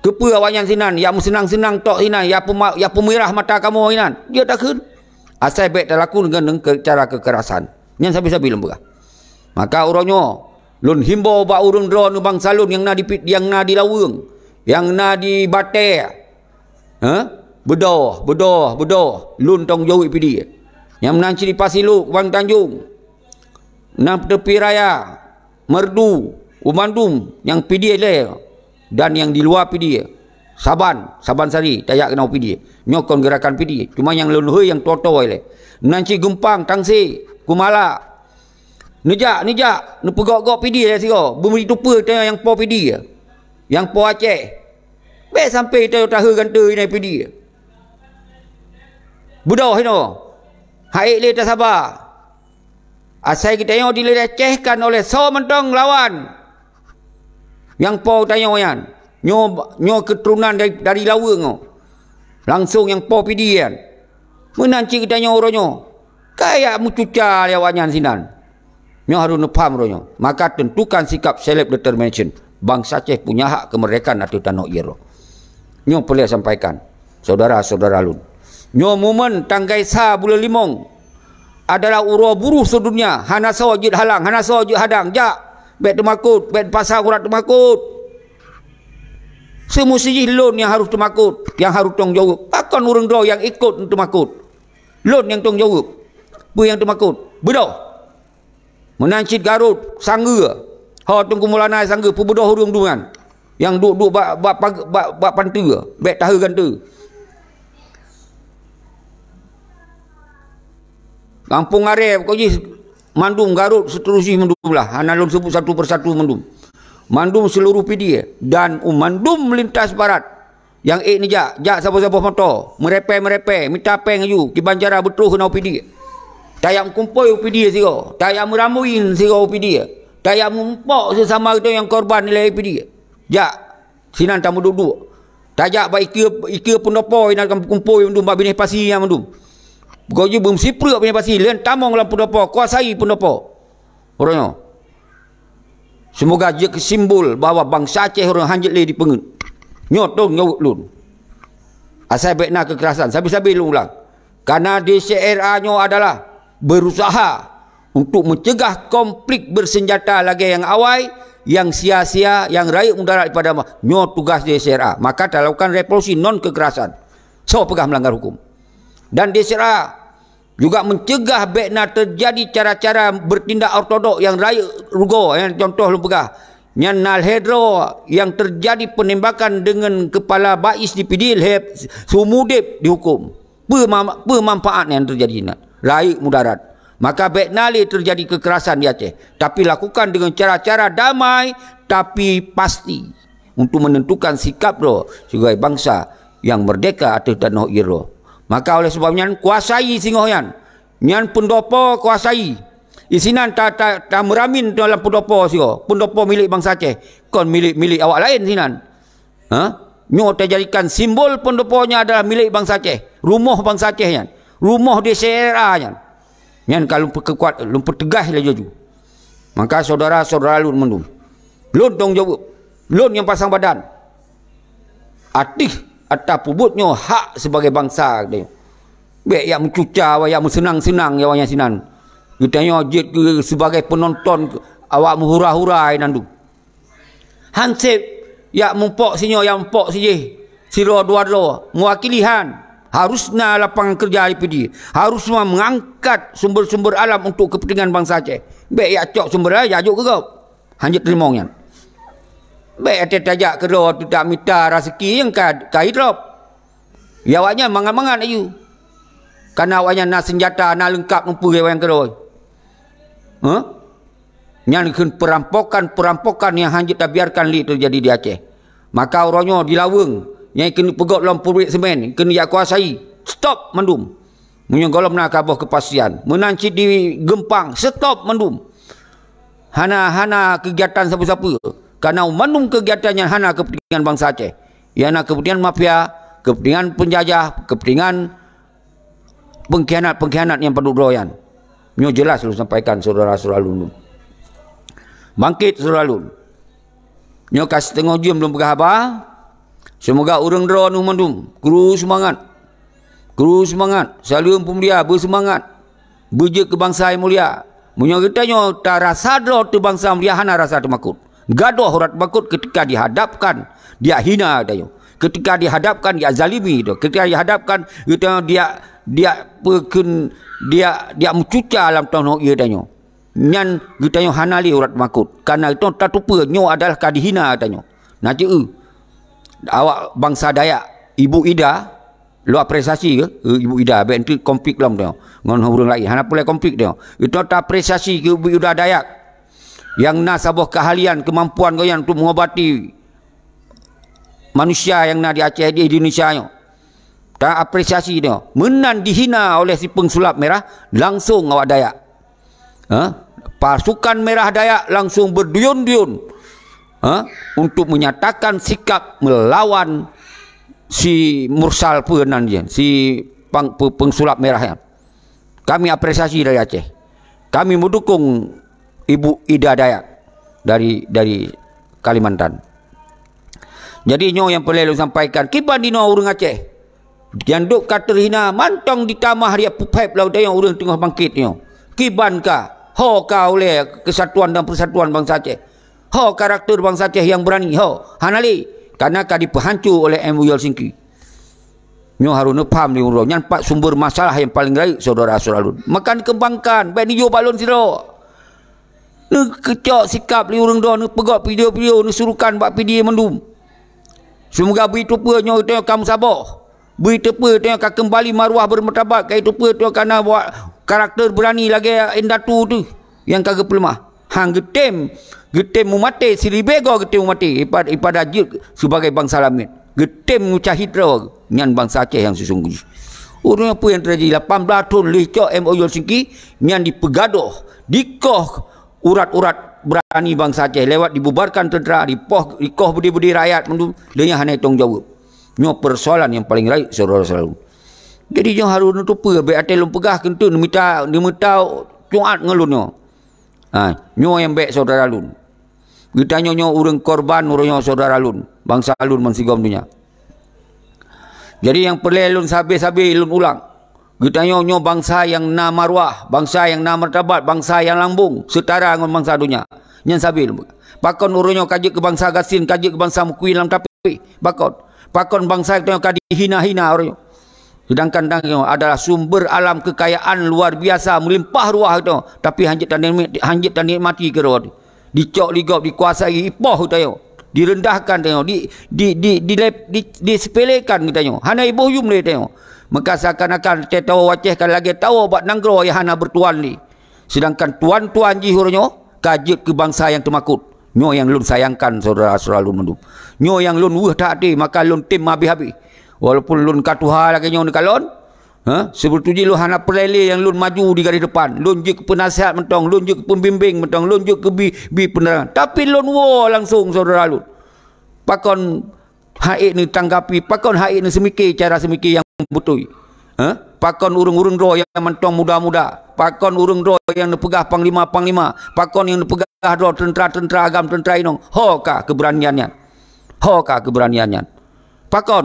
Kepa awaknya sinan. Yang senang-senang tok sinan. Yang pemirah mata kamu sinan. Dia tak kun. Asal baik tak laku dengan cara kekerasan. Yang sabi-sabi lembah. Maka orangnya. Lun himbau ba urung drone bangsa lun yang nak di lawung. Yang nak di batai. Bedoh. Lun tong jauh PD. Yang menanci di Pasilu, Bang Tanjung. Nang tepi raya. Merdu. Umandum. Yang PD dia. Dan yang di luar PD. Saban Sari. Tayak kena PD. Nyokon gerakan PD. Cuma yang lun yang tua-tua dia. Menanci Gempang, Tangsi, Kumala. Nejak. Nepegok-gok PD dia siko. Bumi tupa yang po PD. Yang po Aceh. Baik sampai kita tahu ganta ini PD. Budoh ini. Haik le tak sabar. Asal kita yang dilecehkan oleh so mentong lawan. Yang po tanya yan. Nyo keturunan dari lawang. Langsung yang po PD yan. Menanci kita yang orangnya. Kayak mucuca lewatnya sinan. Nyo harus nepam orangnya. Maka tentukan sikap self determination. Bangsa Aceh punya hak kemerdekaan atau tanah iro. Nyo boleh sampaikan. Saudara-saudara lun. Nyo momen tanggai sa bulan limong adalah uro buruh sedunia. Hana sojid halang, hana sojid hadang. Jak, bet temakut, bet pasal kurat temakut. Semestinya lon yang harus temakut, yang harus tanggung jawab. Akan orang do yang ikut temakut. Lon yang tanggung jawab. Bu yang temakut. Bedoh. Menancit Garut, sangga. Ha tunggu mulanai sangga pubedoh hurung dungan. Yang duk bak pantu, bet tahu gantu. Kampung Arif kau ji mandum Garut seterusnya mandum lah. Hana lun sebut satu persatu mandum. Mandum seluruh PD dan mandum melintas barat. Yang ni jak siapa-siapa motor, merepe minta peng ju ki Banjara betul kena PD. Tayak kumpul PD siro, tayak meramuin siro PD. Tayak mumpok sesama kita yang korban nilai PD. Jak sinan tamu duduk. Tajak ba ikir pendopo ina kumpul mandum ba binih pasi yang mandum. Kau je belum sipra punya pasti. Lian tamong dalam pendopo. Kuasai pendopo. Orangnya. Semoga je simbol bahawa bangsa Aceh orang hanjit le di pengen. Nyotong nyawuk lun. Asal baik nak kekerasan. Sabi-sabi lu ulang. Karena DCRA-nya adalah berusaha untuk mencegah konflik bersenjata lagi yang awal, yang sia-sia, yang rakyat mudarat pada nyo tugas DCRA. Maka lakukan revolusi non kekerasan. So pegah melanggar hukum. Dan DCRA juga mencegah bekna terjadi cara-cara bertindak ortodok yang raya rugo. Yang contoh lu pegah. Yang nalhedro yang terjadi penembakan dengan kepala bais di Pidilheb sumudip dihukum. Pemanfaat yang terjadi. Raya mudarat. Maka bekna terjadi kekerasan di Aceh. Tapi lakukan dengan cara-cara damai tapi pasti. Untuk menentukan sikap lo sebagai bangsa yang merdeka atau tanah iro. Maka oleh sebabnya kuasai singoyan. Nyan pendopo kuasai. Isinan tak meramin dalam pendopo sio. Pendopo milik bangsa Aceh. Kon milik awak lain sinan. Nyo terjadikan simbol pendoponya adalah milik bangsa Aceh. Rumah bangsa Aceh yan. Rumah DCRA yan. Nyan kalau kekuat lumpur tegas lah jaju. Maka saudara-saudara lun mendum. Lun tong jawab. Lun yang pasang badan. Atih atau pubutnya hak sebagai bangsa dia. Baik yang mencuca, yang senang-senang, yang sinan. Ditanya jid ke sebagai penonton awak menghura-hurai nandu. Hansip ya mumpok sinyo yang mumpok sije. Siro dua-dua mewakili han. Harusnya lapangan kerja IPD. Harusnya mengangkat sumber-sumber alam untuk kepentingan bangsa Aceh. Baik ya cok sumber alam ajuk ke kau. Hanjit terimongnya. Baik ada tajak ke roh tidak minta rezeki yang kait roh. Ya awaknya mangan-mangan ayu. Karena awaknya nak senjata nak lengkap numpu yang ke roh. Yang perampokan yang hanjit tak biarkan li terjadi di Aceh. Maka orangnya dilaweng. Yang kena pegot dalam pabrik semen, kena dia kuasai. Stop mendum. Menyenggolam nak kabah kepastian. Menanci di Gempang, stop mendum. Hana kegiatan siapa-siapa. Karena mendum kegiatannya hana kepentingan bangsa Aceh. Ia nak kepentingan mafia, kepentingan penjajah, kepentingan pengkhianat yang penuh doyan. Nyo jelas lu sampaikan saudara-saudara Lun. Bangkit saudara Lun. Nyo kasih tengok jam belum pegah apa. Semoga orang dera nu mandum kru semangat. Saling pemulia bersemangat. Bujik ke bangsa yang mulia. Munyo kitanya tak rasa dera tu bangsa mulia hana rasa termakut. Gaduh horat makut ketika dihadapkan dia hina dayo. Ketika dihadapkan dia zalimi tu. Ketika dihadapkan dia mencuca alam tanah ia danyo. Nyan kitanya hanali horat makut. Karena itu tak lupa nyo adalah kadihina danyo. Nanti awak bangsa Dayak Ibu Ida lu apresiasi ke Ibu Ida baik nanti konflik dalam dia dengan orang lain hana boleh konflik dia itu tak apresiasi ke Ibu Ida Dayak yang nak sabah keahlian kemampuan goyang untuk mengobati manusia yang nak di Aceh di Indonesia nya tak apresiasi dia menan dihina oleh si pengsulap merah langsung awak Dayak pasukan merah Dayak langsung berduyun-duyun untuk menyatakan sikap melawan si Mursal Penan dia, si pengsulap merah yang. Kami apresiasi dari Aceh. Kami mendukung Ibu Ida Dayak dari Kalimantan. Jadi nyo yang perlu sampaikan, kiban dino orang Aceh. Yang duk kata hina mantong ditamah dia pupep laut yang orang tengah bangkit nyo. Kiban ka, ho ka oleh kesatuan dan persatuan bangsa Aceh. Ho karakter bangsa Aceh yang berani. Ho hanali. Karena kadi dihancur oleh MOU Helsinki. Nyo harus faham ni urang. Yang 4 sumber masalah yang paling baik saudara-saudara. Makan dikembangkan. Baik ni jo balon siro. Ni kecok sikap li urang dah. Ni pegot video-video. Ni surukan buat video mendum. Semoga begitu pun nyo tengok kamu sabar. Begitu pun tengok kembali maruah bermartabat. Kayak itu pun tengok karena buat karakter berani lagi Indatu tu. Yang kagak pelemah. Hang getem mumate silibego getem mumate ipada ajir sebagai bangsa lamin getem mucahidra nyan bangsa Aceh yang sesungguhnya orang apa yang terjadi 18 tahun lecok MOU Helsinki nyan dipegaduh dikoh urat-urat berani bangsa Aceh lewat dibubarkan tentera dikoh budi-budi rakyat dengan hanya tanggungjawab nyo persoalan yang paling raik saudara-saudara. Jadi nyo harus nutup be ate lum pegah kentu minta cuat ngelunyo. Nyo yang baik saudara Lun. Kita nyo orang korban urang saudara Lun. Bangsa Lun mensigom dunia. Jadi yang perlu Lun sabi-sabi Lun ulang. Kita nyo bangsa yang na maruah, bangsa yang na martabat, bangsa yang lambung setara dengan bangsa dunia. Nyan sabi Lun. Pakon urang kaji ke bangsa Gasin, kaji ke bangsa Mukui dalam tapi. Pakon bangsa yang kadi hina-hina urang. Sedangkan adalah sumber alam kekayaan luar biasa melimpah ruah itu, tapi hanjit dan nikmati ke ruah. Dicok ligop dikuasai ipoh tayo. Direndahkan tayo, disepelekan tayo. Hana ibu yum le tayo. Maka seakan-akan tahu Aceh kan lagi tahu buat nanggro yang hana bertuan ni. Sedangkan tuan-tuan jihurnya kajit ke bangsa yang termakut. Nyo yang Lun sayangkan saudara-saudara Lun mendum. Nyo yang Lun tak ada maka Lun tim habis-habis. Walaupun Lun katuha lagi nyo ni kalon. Sebetulnya Lun hana pelele yang Lun maju di garis depan. Lun je ke penasihat mentong, Lun je ke pembimbing mentong, Lun je ke bi penerangan. Tapi Lun langsung saudara Lun. Pakon haik ni tanggapi, pakon haik ni cara semikir yang betul. Pakon urung-urung roh yang mentong muda-muda. Pakon urung roh yang nepegah panglima-panglima. Pakon yang nepegah roh tentera-tentera agam, tentera inong. Hoka keberaniannya. Pakon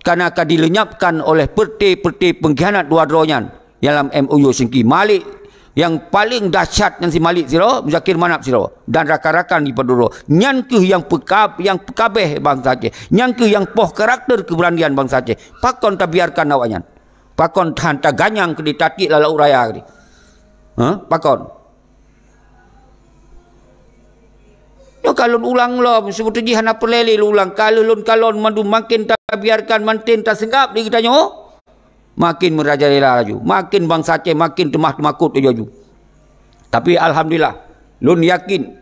karena akan dilenyapkan oleh peti-peti pengkhianat dua-duanya dalam MOU Helsinki. Malik yang paling dahsyat yang si Malik siro, Muzakir Manap siro dan rakan-rakan di Paduro. Nyan ke yang pekabeh bangsa Aceh. Nyan ke yang poh karakter keberanian bangsa Aceh. Pakon tak biarkan awaknya. Pakon hantar ganyang ke ditati lalau raya ke. Pakon. Yo kalau ulang lom seperti di hana pelele ulang kalau kalon mandu makin tak biarkan mantin tak senggap di kita nyo. Makin merajalela laju, makin bangsa Aceh makin temah temakut laju. Tapi alhamdulillah, lun yakin,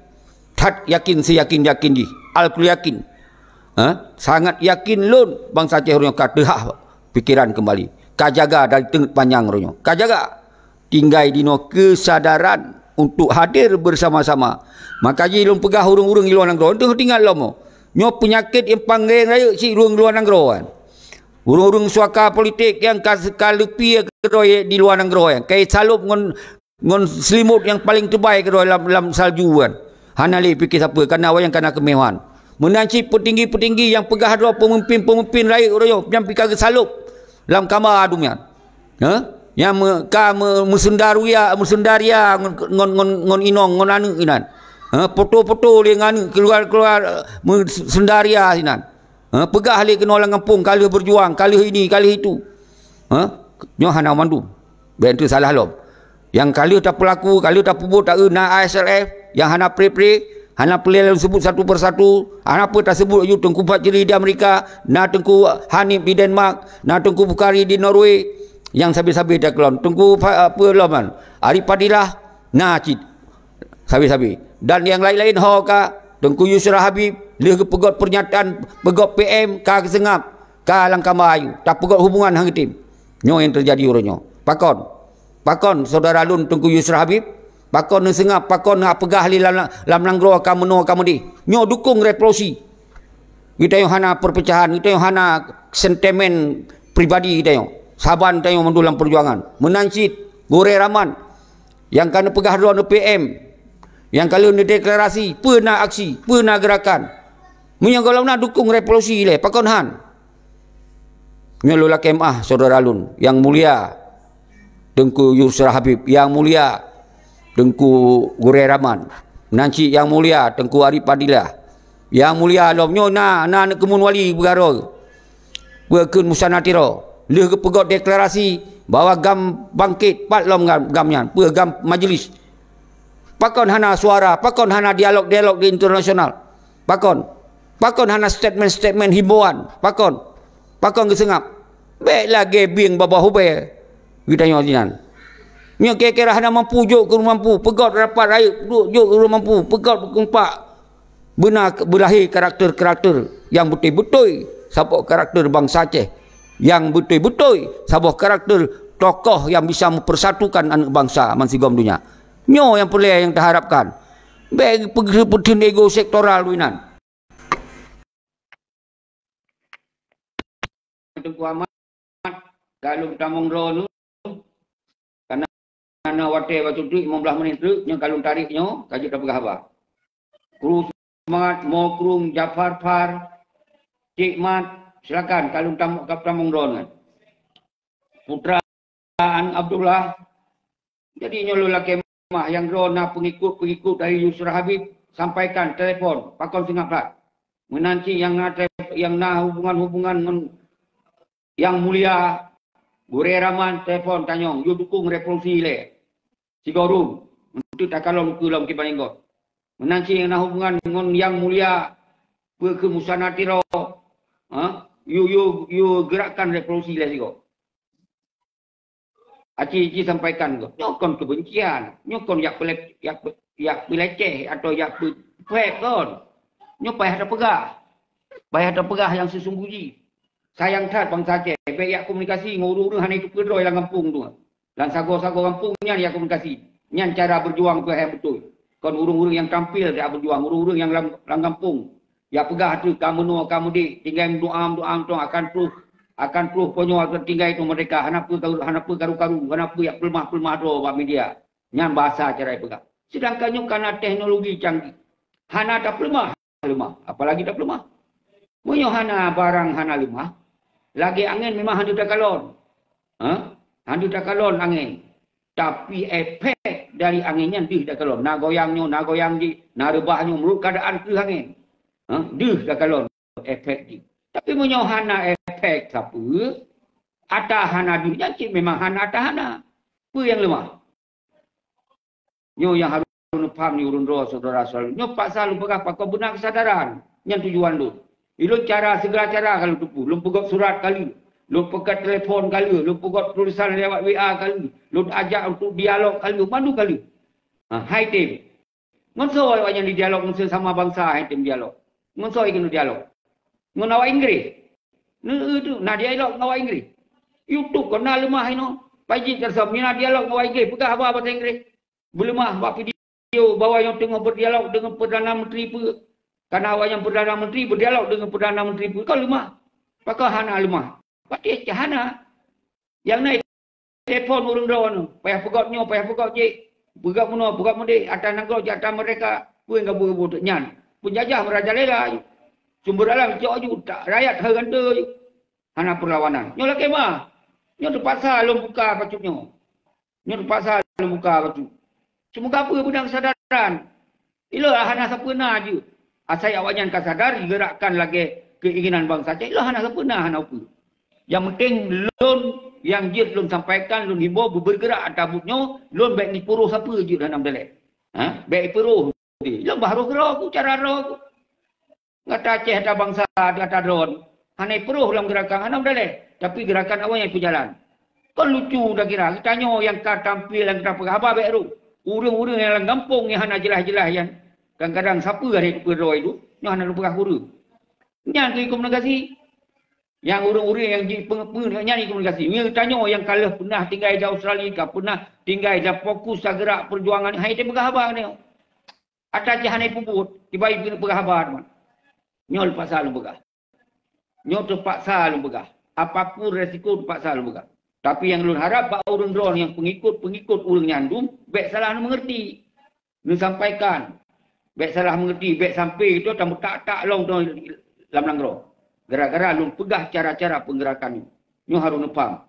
tak yakin seyakin di, al yakin, sangat yakin lun bangsa Aceh ronyo kadehah pikiran kembali, kajaga dari tengah panjang ronyo, kajaga tinggai dino kesadaran untuk hadir bersama-sama. Maka ji lun pegah urung-urung di luar negara, itu tinggal lomo, nyo penyakit yang panggil raya si urung luar negara kan. Urung-urung suaka politik yang kalupi di luar negara kaya salup ngon selimut yang paling terbaik dalam salju kan. Hana li fikir siapa karena awak yang kena kemewahan. Menanci petinggi-petinggi yang pegah ada pemimpin-pemimpin rakyat royo yang fikir salup dalam kamar adumnya. Yang musendaria ngon inong ngon anu inan. Foto-foto dengan keluar sendaria sinan. Pegah ali kena orang kampung kali berjuang kali ini kali itu. Nyo hana mandu. Ben tu salah lom. Yang kali tak pelaku, kali tak pubut tak na ASLF, yang hana pre-pre, hana pelil sebut satu persatu, hana apa tak sebut you Tengku Fajri di Amerika, na Tengku Hanif di Denmark, na Tengku Bukhari di Norway, yang sabi-sabi tak kelon. Tengku apa loman? Arif Padilah, na cid. Sabi-sabi. Dan yang lain-lain hoka Tengku Yusra Habib, dia pegot pernyataan, pegot PM, ka kesengap, ka langkah mayu, tak pegot hubungan hang tim. Nyo yang terjadi uronyo. Pakon saudara lun Tengku Yusra Habib, pakon sengap, pakon pegah li lam langgro ka meno ka mudi. Nyo dukung revolusi. Kita yang hana perpecahan, kita yang hana sentimen pribadi kita yang. Saban kita yang mendulang perjuangan. Menancit, Gore Rahman, yang kena pegah dua PM. Yang kalau ni deklarasi, pernah aksi, pernah gerakan. Menyang kalau nak dukung revolusi le, pakon han. Nyelola kemah saudara lun yang mulia Tengku Yusra Habib, yang mulia Tengku Gore Rahman, nanci yang mulia Tengku Arif Padilah, yang mulia lomnyo na kemun wali bergaro. Berkun musanatiro, leh kepegot deklarasi bahawa gam bangkit pat lom gamnya, gam majlis. Pakon hana suara, pakon hana dialog-dialog di internasional. Pakon hana statement-statement himbauan. Pakon kesengap. Baiklah gebing baba hubay. Kita nyojinan. Nyo kira-kira hana mampu juk ke mampu, pegot rapat rakyat juk ke mampu, pegot berkumpak. Benar berlahir karakter-karakter yang betul-betul sabuk karakter bangsa Aceh. Yang betul-betul sabuk karakter tokoh yang bisa mempersatukan anak bangsa mansigom dunia. Nyo yang perlu yang terharapkan. Baik pergi ego sektoral winan. Tengku Ahmad kalau tamong ron karena wate batu tu 15 menit tu yang kalau tariknya kaji tak pegah apa. Kru Semangat Mokrum Jafar Far Cik Mat silakan kalau tamong ron. Putra Abdullah. Jadi nyolo laki yang rona pengikut dari Yusra Habib sampaikan telefon pakon singaplat menanti yang hubungan yang mulia Gore Rahman telefon tanyong you dukung revolusi le sigorum untuk takalong kulam kibaninggot menanti yang hubungan dengan yang mulia kemusanatiro you gerakkan revolusi le sigo. Aci sampaikan ke, nyokon kebencian, nyokon yak peleceh atau yak pek kon, nyopay ada pegah yang sesungguhnya. Sayang tat bangsa Aceh, baik yak komunikasi ngurung hanya itu kedoi lang kampung tu, dan sago-sago kampungnya yak komunikasi, nyan cara berjuang tu yang betul. Kon urung-urung yang tampil dia berjuang, urung-urung yang lang kampung, yak pegah tu kamu di, tinggal doa tu akan peluh konyol tertinggal itu mereka hanapu karu-karu hanapu yak pelmah do ba media nyan bahasa cara pegang sedangkan nyo karena teknologi canggih hana tak pelmah apalagi tak pelmah munyo hana barang hana lemah lagi angin memang handu takalon handu takalon angin tapi efek dari anginnya dih dah kalon. Na goyang di, na rebahnya menurut keadaan ke angin. Dih dah kalon efek di. Tapi menyohana efek apa? Atahana dunia cik memang hana atahana. Apa yang lemah? Nyo yang harus faham ni urun roh saudara-saudara. Nyo paksa lu pegah kau benar kesadaran. Yang tujuan lu. Ilun cara segala cara kalau tupu. Lu pegot surat kali. Lu pegat telefon kali. Lu pegot tulisan lewat WA kali. Lu ajak untuk dialog kali. Mandu kali. Hai tim. Ngonsoi yang di dialog sama bangsa hai tim dialog. Ngonsoi kena dialog. Ngawak Inggeris. Itu nak dialog ngawak Inggeris. YouTube kena lemah ini. Pagi tersebut mina dialog ngawak Inggeris. Pegah apa bahasa Inggeris. Berlemah buat video bahawa yang tengah berdialog dengan Perdana Menteri pun. Karena awak yang Perdana Menteri berdialog dengan Perdana Menteri pun. Kau lemah. Pakau hana lemah. Pati hana. Yang naik telefon urung rawan. Payah pegotnya, payah pegot je. Pegat mana, pegat mana. Atas nanggau jatah mereka. Pun yang kabur-kabur nyan. Penjajah merajalela. Sumber alam cok je. Tak rakyat harganda je. Hana perlawanan. Nyo lah kemah. Nyo terpaksa lu buka pacuknya. Nyo terpaksa lu buka pacuk. Semoga apa benang kesadaran. Itulah hana sempurna je. Asal awaknya kan sadar, gerakkan lagi keinginan bangsa. Itulah hana sempurna, hana apa. Yang penting, lun yang jid lun sampaikan, lun himbau, bergerak atabutnya, lun baik ni puruh siapa je dalam dalek. Baik puruh. Lun baharu gerak aku, cara roh aku. Kata Aceh ada bangsa, kata drone. Hana puruh dalam gerakan, hana dalek. Tapi gerakan awaknya itu jalan. Kan lucu dah kira. Kita tanya yang kata tampil, yang kata apa baik ru. Urang-urang yang dalam kampung yang hana jelas-jelas yang kadang-kadang siapa hari berdoa itu, yang hana lupa huru. Yang tu komunikasi. Yang urang-urang yang nyanyi komunikasi. Yang tanya yang kalah pernah tinggal di Australia, pernah tinggal di fokus gerak perjuangan. Hai dia berkhabar ni. Atas hana puput, tiba-tiba berkhabar. Nyol paksa lu begah. Nyol terpaksa lu begah. Apapun resiko terpaksa lu begah. Tapi yang ulun harap pak urun drone yang pengikut ulun nyandum, baik salah mengerti. Lu sampaikan. Baik salah mengerti, baik sampai itu tak long dalam langgro. Gara-gara lu pegah cara-cara penggerakan ni. Nyu harus faham.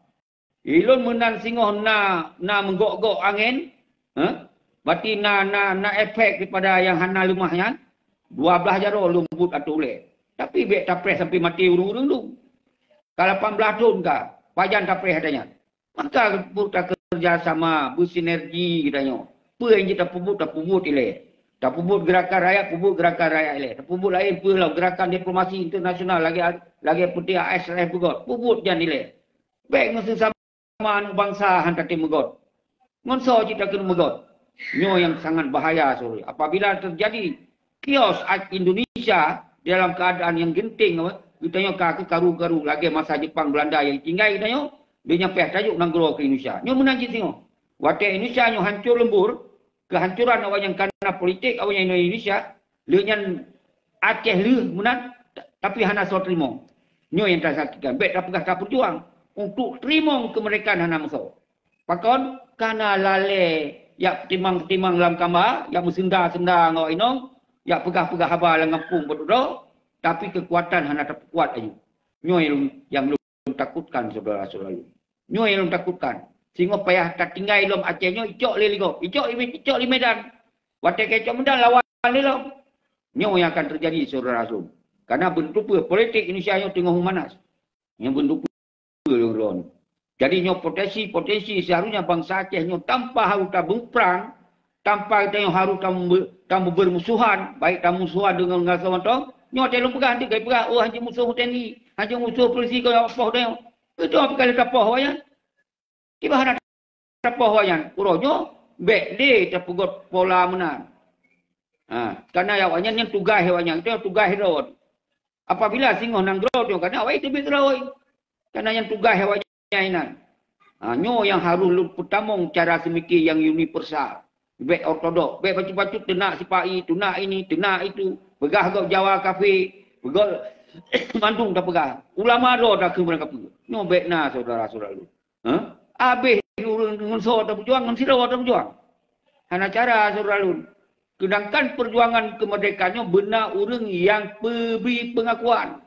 Ilun menang singoh na menggok-gok angin, berarti na efek kepada yang hana lemahnya. 12 jaro lembut atau oleh. Tapi baik tapres sampai mati urung-urung tu. Kalau 18 tahun kah? Wajan tak payah adanya. Maka kita kerjasama, bersinergi katanya. Apa yang kita puput ilai. Tak puput gerakan rakyat ilai. Tak puput lain pula gerakan diplomasi internasional lagi putih ASF begot. Puput jangan ilai. Baik mesti sama bangsa hantar tim begot. Ngonso kita kena begot. Nyo yang sangat bahaya sorry. Apabila terjadi kios Indonesia dalam keadaan yang genting kita nyo karu-karu lagi masa Jepang Belanda yang tinggal kita nyo dia nyampe tajuk nanggro ke Indonesia. Nyo menang singo. Watak Indonesia nyo hancur lembur, kehancuran awak yang karena politik awak yang Indonesia, le nyan Aceh le menang tapi hana so terima. Nyo yang tersakitkan. Baik tak pegah tak berjuang untuk terima kemerdekaan hana musuh. Pakon karena lale ya timang-timang dalam kamar, ya senda-senda ngau inong, ya pegah-pegah haba dalam kampung berduduk. Tapi kekuatan hanya tak kuat aja. Nyo yang lu takutkan saudara-saudara. Nyo yang lu takutkan. Sehingga payah tak tinggal ilom Aceh nyo icok le ligo. Icok li Medan. Watak icok Medan lawan le lo. Nyo yang akan terjadi saudara-saudara. Karena bentuk politik Indonesia nyo tengah humanas. Yang bentuk lo. Jadi nyo potensi seharusnya bangsa Aceh nyo tanpa harus tak berperang, tanpa kita nyo harus tak bermusuhan, baik tak musuhan dengan ngasawan nyo telung pegah nanti pegah oh haji musuh TNI, haji musuh polisi kau apa dah. Itu apa kali tapah wayan. Tiba hana tapah wayan. Uronyo bek de terpegot pola menang. Karena ya wayan yang tugas wayan itu tugas road. Apabila singoh nang road yo karena awak itu bit road. Karena yang tugas wayan inan. Nyo yang harus lu pertamong cara semiki yang universal. Bek ortodok, bek baju-baju tenak sipai, tenak ini, tenak itu. Pegah kau Jawa kafe, pegah Bandung dah pegah. Ulama dah dah ke mana kafe. No baik na saudara-saudara lu. Habis dengan saudara berjuang, dengan saudara berjuang. Hana cara saudara lu. Sedangkan perjuangan kemerdekaannya benar orang yang beri pengakuan.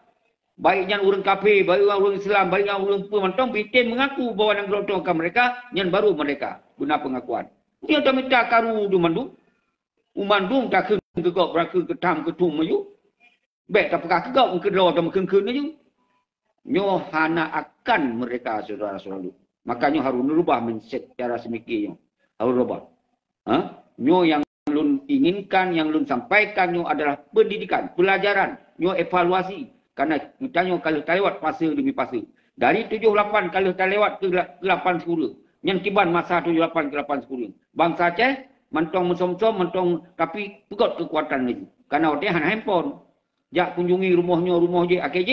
Baiknya orang kafe, baiknya orang Islam, baiknya orang pemantong, bikin mengaku bahawa yang gelotongkan mereka, yang baru mereka. Benar pengakuan. Nyo dah minta karu du mandung. Umandung tak ke kegok beraka ketam ketum mayu. Baik tak pekak kegok kedlo dan mekengkeun ayu. Nyo hana akan mereka saudara-saudara. Makanya harus merubah mindset cara semikirnya. Harus rubah. Nyo yang lun inginkan, yang lun sampaikan nyo adalah pendidikan, pelajaran, nyo evaluasi. Karena kita nyo kalau terlewat fase demi fase. Dari 78 kalau terlewat ke 8-10. Yang tiban masa 78 ke 8-10. Bangsa Aceh, mentong mesom-som, mentong tapi pegot kekuatan lagi. Karena dia hanya handphone. Jak kunjungi rumah je AKJ,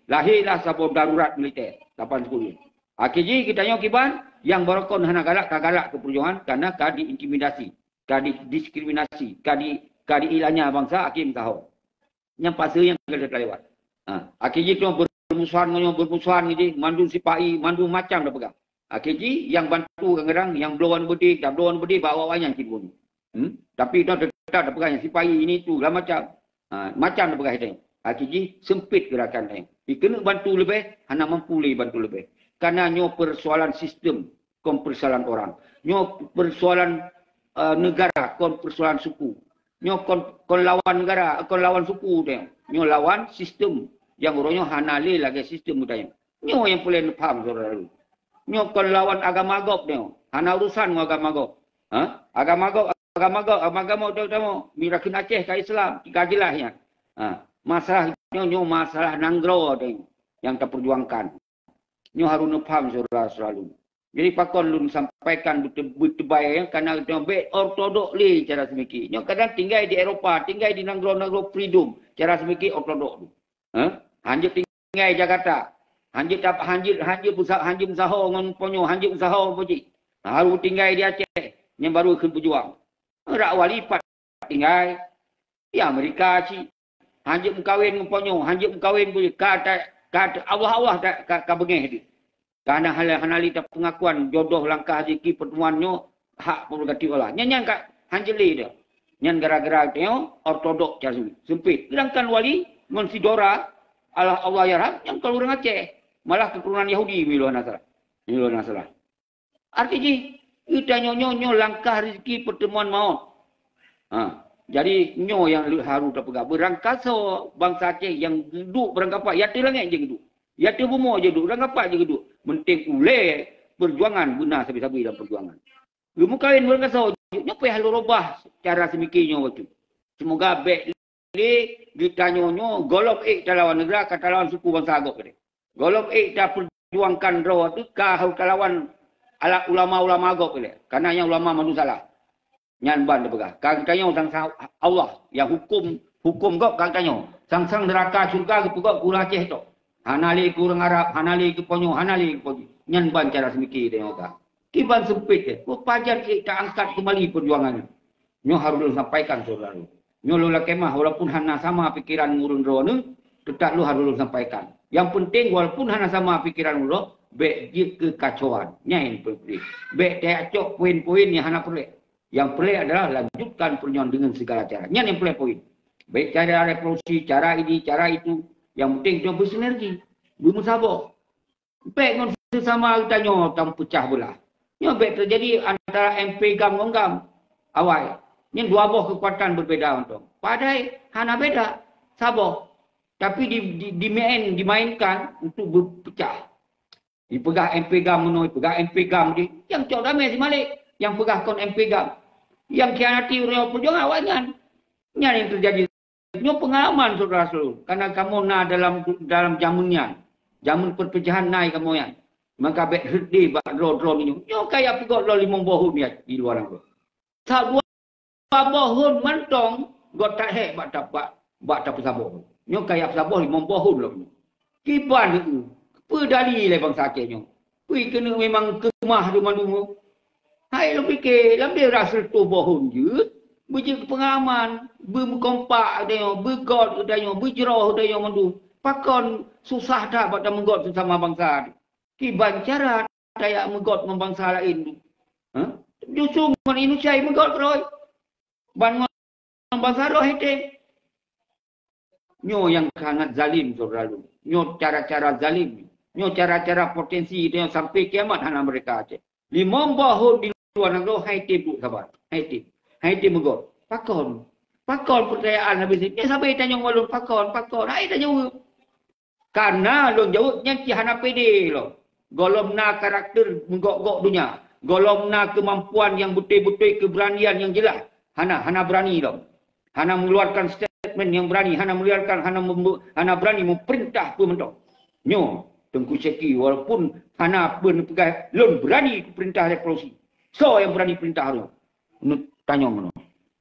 lahirlah sabab darurat militer 8-10. AKJ kita nyo kiban, yang berokon hana galak ke perjuangan karena kadi intimidasi. Kadi diskriminasi, kadi ilahnya bangsa Hakim tahu. Yang fase yang kita terlewat. AKJ tu bermusuhan ni, mandung sipai, mandung macam dah pegang. AKJ yang bantu kadang-kadang, yang blowan bedi, dah blowan bedi bawa yang kibun. Tapi dah tetap dah pegang yang sipai ini tu lah macam. Macam dah pegang itu. AKJ sempit gerakan dia. Dia kena bantu lebih, hanya mampu bantu lebih. Karena nyo persoalan sistem, kom persoalan orang. Nyo persoalan negara, kon persoalan suku. Nyo kon lawan negara, kon lawan suku dia. Nyo lawan sistem yang orangnya hanale lagi sistem budaya. Nyo yang boleh faham saudara. Nyo kon lawan agama agop dia. Hana urusan agama agop. Agama agop tahu mira kena Aceh ke Islam, tiga jelas ya. Masalah nyo masalah nanggro dia yang terperjuangkan. Nyo harus faham saudara selalu. Jadi pakon lun sampaikan bertebai karena dia ortodok li cara semiki. Nyo kadang tinggal di Eropah, tinggal di negara-negara freedom cara semiki ortodok. Hanjut tinggal di Jakarta. Hanjut usaha ngon ponyo, hanjut usaha poji. Harus tinggal di Aceh, yang baru akan berjuang. Rak wali pat tinggal di Amerika ci. Hanjut mengkawin ngon ponyo, hanjut mengkawin poji. Kata Allah ka bengeh di. Karena hal-hal itu pengakuan jodoh langkah rezeki pertemuannya hak prerogatif Allah. Nyan kat hanjeli dia. Nyan gara-gara dia ortodok cara sempit. Sedangkan wali mensidora Allah ya Rahman yang keluar Aceh. Malah keturunan Yahudi miluan Nasrani. Artinya kita nyo langkah rezeki pertemuan maut. Jadi nyo yang harus terpegang. Berangkasa bangsa Aceh yang duduk berangkapak. Ya langit je duduk. Ya bumur je duduk. Berangkapak je duduk. Penting uleh perjuangan benar sabi-sabi dalam perjuangan. Ilmu kawin berangkasa. Nyo payah halu robah cara semikirnya waktu. Semoga baik li ditanya nyo golok lawan negara kata lawan suku bangsa agok ni. Golok dah perjuangkan raw tu kau lawan ala ulama-ulama agok ni. Karena yang ulama manusia salah. Nyan ban dia pegah. Kau tanya sang Allah yang hukum kau tanya. Sang neraka surga ke pegak kurang Aceh tu. Hanali kurang Arab, hanali ke ponyo, hanali ke ponyo. Nyan ban cara semikir dia kata. Kiban sempit dia. Pajar kita angkat kembali perjuangannya. Nyo harus sampaikan saudara. Nyo lula kemah walaupun hana sama pikiran ngurun raw ni, tetap lu harus sampaikan. Yang penting walaupun hana sama pikiran lu, baik dia kekacauan. Nyain pelik. Baik dia acok poin-poin yang hana pelik. Yang pelik adalah lanjutkan perjuangan dengan segala cara. Nyain yang pelik poin. Baik cara revolusi, cara ini, cara itu. Yang penting dia bersinergi. Bermusabah. Baik dengan sesama kita nyo tam pecah belah. Nyo baik terjadi antara MP gam dengan gam. Awal. Ini dua buah kekuatan berbeza untuk. Padahal hana beda. Sabah. Tapi dimainkan untuk berpecah. Dipegah MP gam menoi, pegah MP gam di. Yang cok ramai si Malik. Yang pegah kon MP gam. Yang kianati orang perjuangan awalnya. Ini yang terjadi. Ini pengalaman saudara seluruh. Karena kamu nak dalam zamannya. Zaman perpecahan naik kamu yang. Maka bet herde bak draw ni. Yo kayak pegok lo 5 tahun ni di luar aku. Tak 2 tahun mentong got tak hek bak tak pesabah. Nyo kayak pesabah 5 tahun lo. Kiban itu. Pedali le bangsa Aceh nyo. Kui kena memang kemah rumah dulu. Hai lo fikir, lam dia rasa tu bohong je. Berjaya pengalaman, berkompak dia, bergod dia, berjerah dia mandu. Pakon susah tak pada menggot sesama bangsa. Kiban cara daya menggot membangsa lain. Justru man Indonesia menggot roy. Ban bangsa roh hete. Nyo yang sangat zalim saudara. Nyo cara-cara zalim. Nyo cara-cara potensi dia sampai kiamat hana mereka Aceh. 5 tahun di luar negara hai tim duk sabar. Hai tim megor. Pakon percayaan habis ni. Ya sampai tanya walun pakon. Hai tanya jawab. Karena lon jawabnya hana pede lo. Golomna karakter menggok-gok dunia. Golomna kemampuan yang betul-betul keberanian yang jelas. Hana berani lo. Hana mengeluarkan statement yang berani. Hana berani memerintah pemerintah. Nyo Tengku Seki walaupun hana pun pegang lon berani perintah revolusi. So yang berani perintah lo. Tanya mana?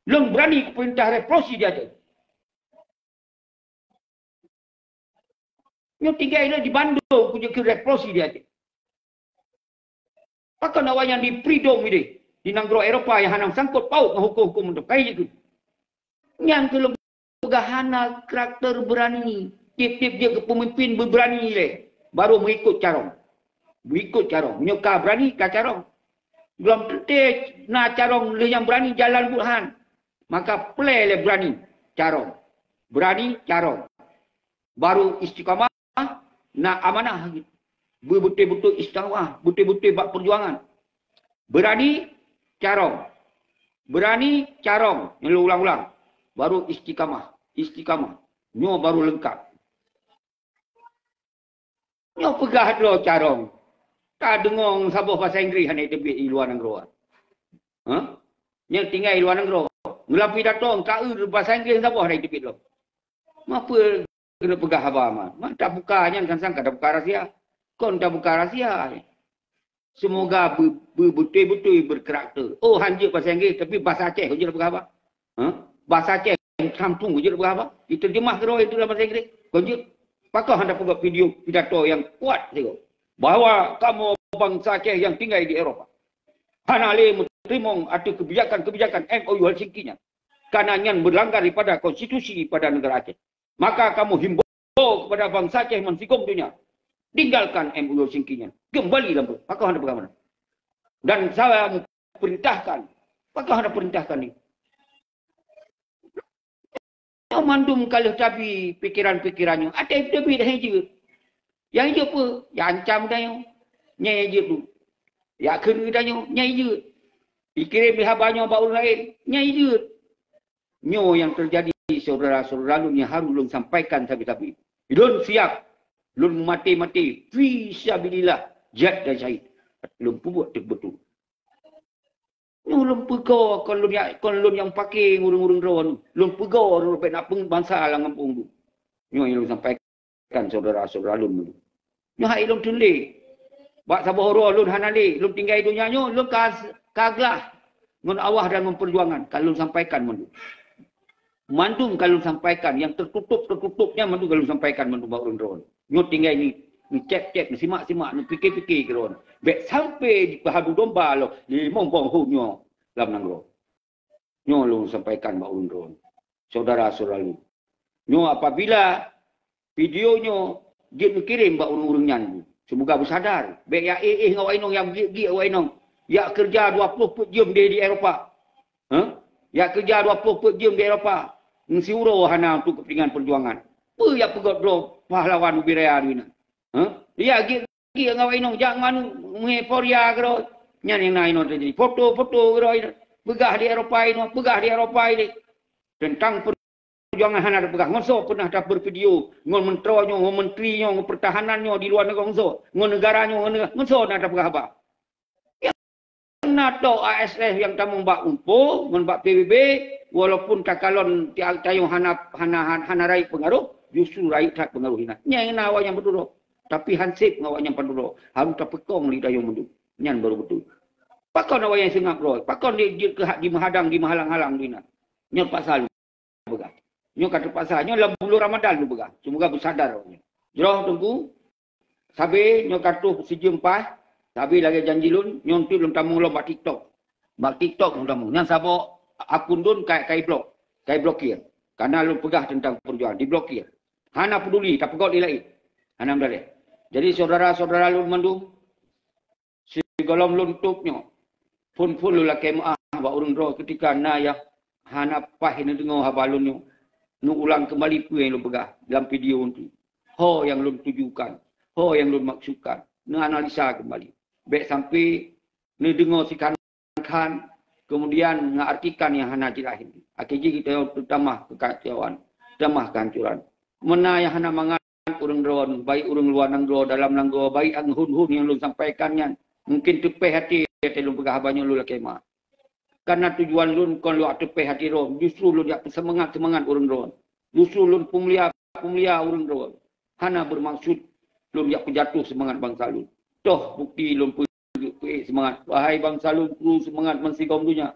Lon berani perintah revolusi dia ada. Nyo tinggal di Bandung punya ke revolusi dia ada. Pakai nawa yang di freedom ini. Di negara Eropah yang hana sangkut paut dengan hukum-hukum untuk kaya itu. Yang kalau hana karakter berani. Tip-tip dia ke pemimpin berberani le. Baru mengikut carong. Nyoka berani ke carong. Belum tentu nak carong le yang berani jalan Burhan. Maka play le berani carong. Baru istiqamah nak amanah gitu. Betul-betul istiqamah, betul-betul buat perjuangan. Berani carong. Yang ulang-ulang. Baru istiqamah. Nyo baru lengkap. Nyo pegah lo carong. Tak dengar sabuh bahasa Inggeris hanya tebik di luar negara. Nyo tinggal di luar negara. Ngelapi datang tak bahasa Inggeris sabuh hanya tebik lo. Apa kena pegah abah mah? Tak buka nya kan sangka tak buka rahsia. Kon tak buka rahsia. Semoga betul-betul berkarakter. Oh hanjir bahasa Inggeris tapi bahasa Aceh kau je pegah abah. Bahasa Aceh kampung kau je pegah abah. Diterjemah ke itu dalam bahasa Inggeris. Kau je pakah hendak buat video pidato yang kuat tengok. Bahawa kamu bangsa Aceh yang tinggal di Eropah. Hana le menerima atau kebijakan MOU Helsinki-nya. Karena yang berlanggar daripada konstitusi pada negara Aceh. Maka kamu himbau kepada bangsa Aceh mensikom dunia. Tinggalkan MOU Helsinki-nya. Kembali dalam pakah hendak bagaimana. Dan saya perintahkan. Pakah hendak perintahkan ini. Mandum kalau tapi pikiran-pikirannya. Ada tapi dah hijau. Yang hijau apa? Yang ancam dah yang. Nyai hijau tu. Yang kena dah yang. Nyai hijau. Dikirim dihabarnya baru lain. Nyai hijau. Nyo yang terjadi saudara-saudara lun yang harus lun sampaikan tapi. Lun siap. Lun mati-mati. Fisabilillah. Jad dan syahid. Lun buat betul. Lun pegau kon lun yang pakai ngurung-ngurung rawan. Lun pegau sampai nak bangsa lang kampung tu. Nyo yang lun sampaikan saudara-saudara lun tu. Nyo hai lun tulik. Bak sabah ro lun hanali, lun tinggal dunia nyo lun kaglah ngon awah dan memperjuangan kalau lun sampaikan mandu. Mandu kalau sampaikan yang tertutup-tertutupnya mandu kalau sampaikan mandu bak lun rawan. Nyo tinggal ni cek-cek, ni simak-simak, ni fikir-fikir ke rawan. Bek sampai di pahadu domba lo, di mombong hunyo dalam nanggro. Nyo lu sampaikan bak undron. Saudara-saudara lu. Nyo apabila videonyo dia kirim bak urung-urung nyan. Semoga bersadar. Bek ya ngawainong yang gi ngawainong. Ya kerja 20 jam di Eropah. Ya kerja 20 jam di Eropah. Ngsiuro hana untuk kepentingan perjuangan. Apa ya pegot bro pahlawan ubiraya ni na. Ya gi ngawainong jangan mengeforia kero. Nyan yang naino terjadi. Foto-foto kero. Begah di Eropah ini. Tentang perjuangan hana ada pegah. Ngonso pernah dah bervideo. Ngon menteronyo, ngon menterinya, ngon pertahanannya di luar negara ngonso. Ngon negaranya, ngonso nak ada pegah apa. Yang nato ASF yang tamu mbak umpo, ngon mbak PBB, walaupun takalon tayong hana raih pengaruh, justru raih tak pengaruh hina. Yang nawa yang betul. Tapi hansip ngawa yang panduro. Harus tak pekong li tayong mendu. Nyan baru betul. Pakon nawa yang sengap roy. Pakon di menghadang, di menghalang-halang dina. Nyan pasal begah. Nyo kata pasalnya dalam bulan Ramadan tu begah. Semoga bersadar orangnya. Jroh tunggu. Sabi nyo kata sejam pas. Sabi lagi janji lun. Nyo tu belum tamu lo buat TikTok. Buat TikTok belum tamu. Yang sabo akun dun kai blok. Kai blokir. Karena lu pegah tentang perjuangan. Diblokir. Hana peduli. Tak pegot dia lain. Hana mendalih. Jadi saudara-saudara lun mandum. Si golom lun tuknyo. Pun lu lah kemah. Buat urun roh ketika na yang. Hana pah ini dengar habalun nyo. Nu ulang kembali apa yang lu pegah dalam video itu. Ho yang lu tujukan. Ho yang lu maksudkan. Nu analisa kembali. Baik sampai nu dengar si kanan kan, kemudian mengartikan yang hana tirahin. Akhirnya kita tambah kekacauan, tambah kehancuran. Mana yang hana mangan urang dron, baik urang luar nang dro dalam nang dro, baik ang hun-hun yang lu sampaikannya. Mungkin tepeh hati lu pegah banyak lu kemah. Karena tujuan lu kon lu tepeh hati ro, justru lu dak semangat urang dron. Justru lu pumulia urang dron. Hana bermaksud lu dak jatuh semangat bangsa lu. Toh bukti lu semangat. Wahai bangsa lu semangat mensigom dunia.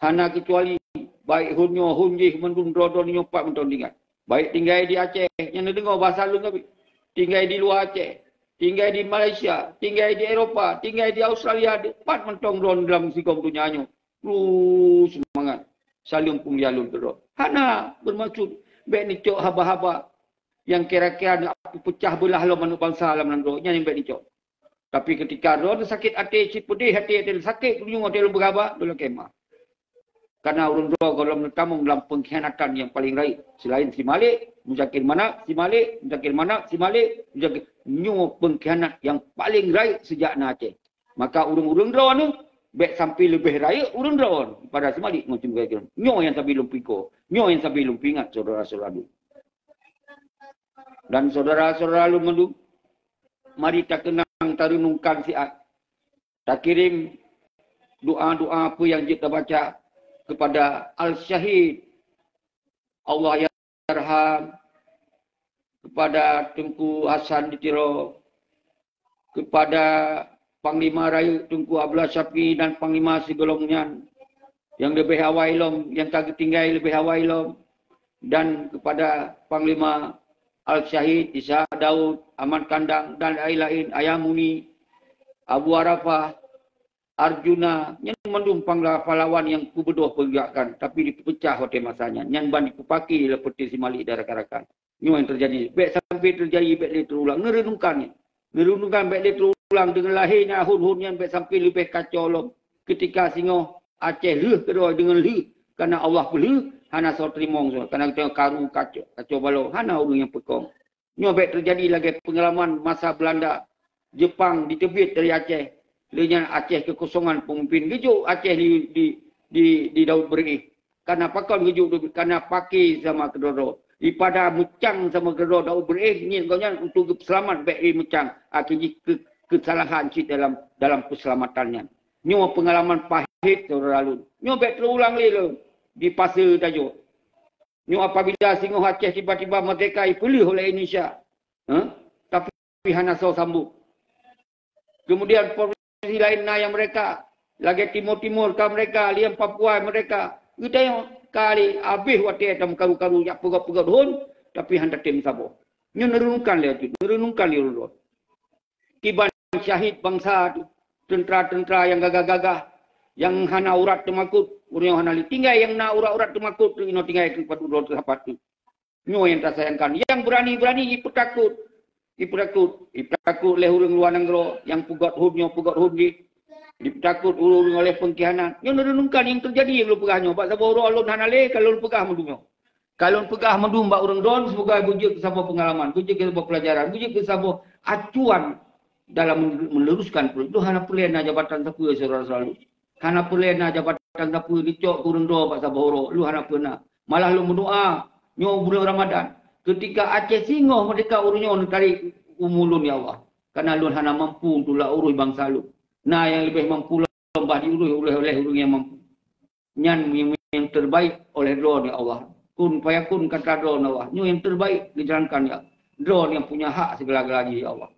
Hana kecuali baik hunyo hunjih mendung drodon nyopak menton dingat. Baik tinggal di Aceh, yang dengar bahasa lu tapi tinggal di luar Aceh, tinggal di Malaysia, tinggal di Eropah, tinggal di Australia, dapat mentong dron dalam sigom dunia. Lu semangat. Saling pumlialun terus. Hana bermaksud baik ni cok haba-haba yang kira-kira nak pecah belah lo manuk bangsa alam nang yang baik ni cok. Tapi ketika dron sakit hati, cip pedih hati sakit kunjung hati lu berapa, lu kemah. Karena urang dua kalau mentamung dalam pengkhianatan yang paling raih. Selain si Malik, Muzakir Manak, si Malik, Muzakir Manak, si Malik, Muzakir. Nyo pengkhianat yang paling raih sejak Aceh. Maka urang-urang dua ni, baik sampai lebih raih urang dua pada si Malik. Nyo yang sampai lumpiko. Nyo yang sampai lumpingat saudara-saudara lu. Dan saudara-saudara lu mendu, mari tak kenang tarunungkan siat. Tak kirim doa-doa apa yang kita baca kepada Al-Syahid Allah Yarham, kepada Tengku Hasan Ditiro, kepada Panglima Raya Tengku Abdullah Syafi dan Panglima Sigolongnya yang lebih awailom, yang tak tinggal lebih awailom, dan kepada Panglima Al-Syahid Isa Daud, Ahmad Kandang dan lain-lain, Ayah Muni, Abu Arafah, Arjuna, yang mendung pahlawan yang kubedoh pergerakan, tapi dipecah hote masanya. Yang ban dipupaki lepeti si Malik dan rakan-rakan. Ini yang terjadi. Baik sampai terjadi, baik dia terulang. Ngerenungkannya. Ngerenungkan baik dia terulang dengan lahirnya hun-hun yang baik sampai lebih kacau lom. Ketika singoh Aceh leh kedua dengan leh. Karena Allah pun leh, hana so terimong so. Karena kita karu kacau balong. Hana orang yang pekong. Ini baik terjadi lagi pengalaman masa Belanda, Jepang ditebit dari Aceh. Dengan Aceh kekosongan pemimpin gejuk Aceh di Daud Beri. Karena pakon gejuk karena pakai sama kedoro. Daripada mecang sama kedoro Daud Beri ni kaunya untuk selamat baik mecang. Akhirnya kesalahan cik dalam keselamatannya. Nyo pengalaman pahit saudara lu. Nyo baik terulang le di pasir tajuk. Nyo apabila singoh Aceh tiba-tiba merdeka dipilih oleh Indonesia. Tapi hana so sambung. Kemudian provinsi lain yang mereka, lagi timur-timur ke mereka, liam Papua mereka. Kita yang kali habis waktu itu karu-karu yang pegat-pegat hun, tapi hendak tim sabo. Ini nerunkan lihat itu, nerunkan lihat itu. Kiban syahid bangsa itu, tentera-tentera yang gagah-gagah, yang hana urat temakut, orang hana li. Tinggal yang na urat-urat temakut, ino tinggal kepada urut terhapat itu. Ini yang tak sayangkan. Yang berani-berani, itu takut. Diperakut oleh orang luar negara yang pugat hubnya, pugat hubnya. Diperakut oleh pengkhianat. Yang merenungkan yang terjadi yang lu pegahnya. Sebab sabah orang alun hanale kalau lu pegah mendungnya. Kalau lu pegah mendung bak orang don, semoga bujuk ke sabah pengalaman, bujuk ke sabah pelajaran, bujuk ke sabah acuan dalam meneruskan itu. Hana perlena jabatan sapu ya saudara-saudara lu. Hana perlena jabatan sapu dicok turun doa bak sabah orang. Lu hana pernah. Malah lu mendoa nyo bulan Ramadan. Ketika Aceh singoh mereka urusnya orang tarik umulun ya Allah. Karena lu hana mampu untuk urus bangsa lu. Nah yang lebih mampu lembah diurus oleh orang yang mampu. Yang terbaik oleh drone ya Allah. Kun payakun kata drone Allah. Nyo yang terbaik dijalankan ya. Drone yang punya hak segala-galanya ya Allah.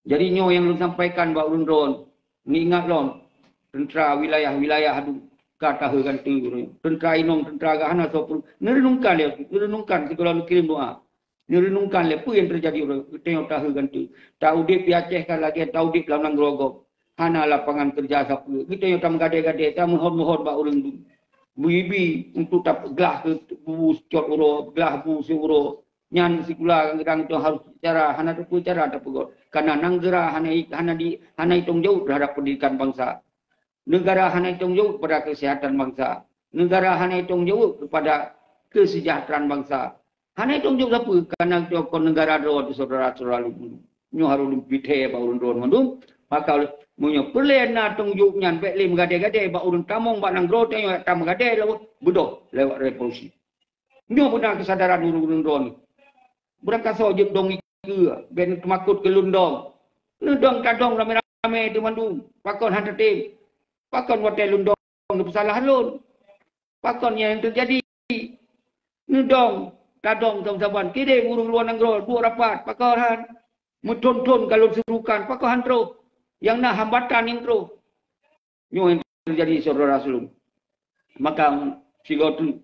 Jadi nyo yang lu sampaikan bahawa drone. Ni ingat lon. Tentera wilayah-wilayah aduh. Kata ganti tentera inong tentera gahana sopun nerenungkan dia nerenungkan segala kirim doa nerenungkan apa yang terjadi tengok tahu ganti tahu dia pi Aceh kan lagi tahu dia dalam nang grogok hana lapangan kerja sapu kita yang tam gade-gade ta mohon-mohon ba urang du bibi untuk tap gelah ke bu cot uro gelah bu suro nyan sikula kadang tu harus cara hana tu cara tak pegot karena nang gera hana hitung jauh terhadap pendidikan bangsa. Negara hanya hitung jauh kepada kesehatan bangsa. Negara hanya hitung jauh kepada kesejahteraan bangsa. Hanya hitung jauh apa? Karena negara doa saudara-saudara lu. Nyo harus dipithe ba urun mandum. Maka Munyo perlena tunjuk nyan pek lim gade-gade ba urun tamong ba nang grote yo tam gade lo bedo lewat revolusi. Nyo benar kesadaran urun ron. Berangkat so jep dong iku ben kemakut ke lundong. Lundong kadong rame-rame di Bandung. Pakon hantar tim. Pakon hotel lundong di pesalahan lun. Pakon yang terjadi. Lundong kadong tong-taban kide urung luar nang gro dua rapat pakon han. Muton-ton kalau serukan pakon hantro. Yang nak hambatan yang terus. Nyo yang terjadi saudara Rasul. Maka sigot lun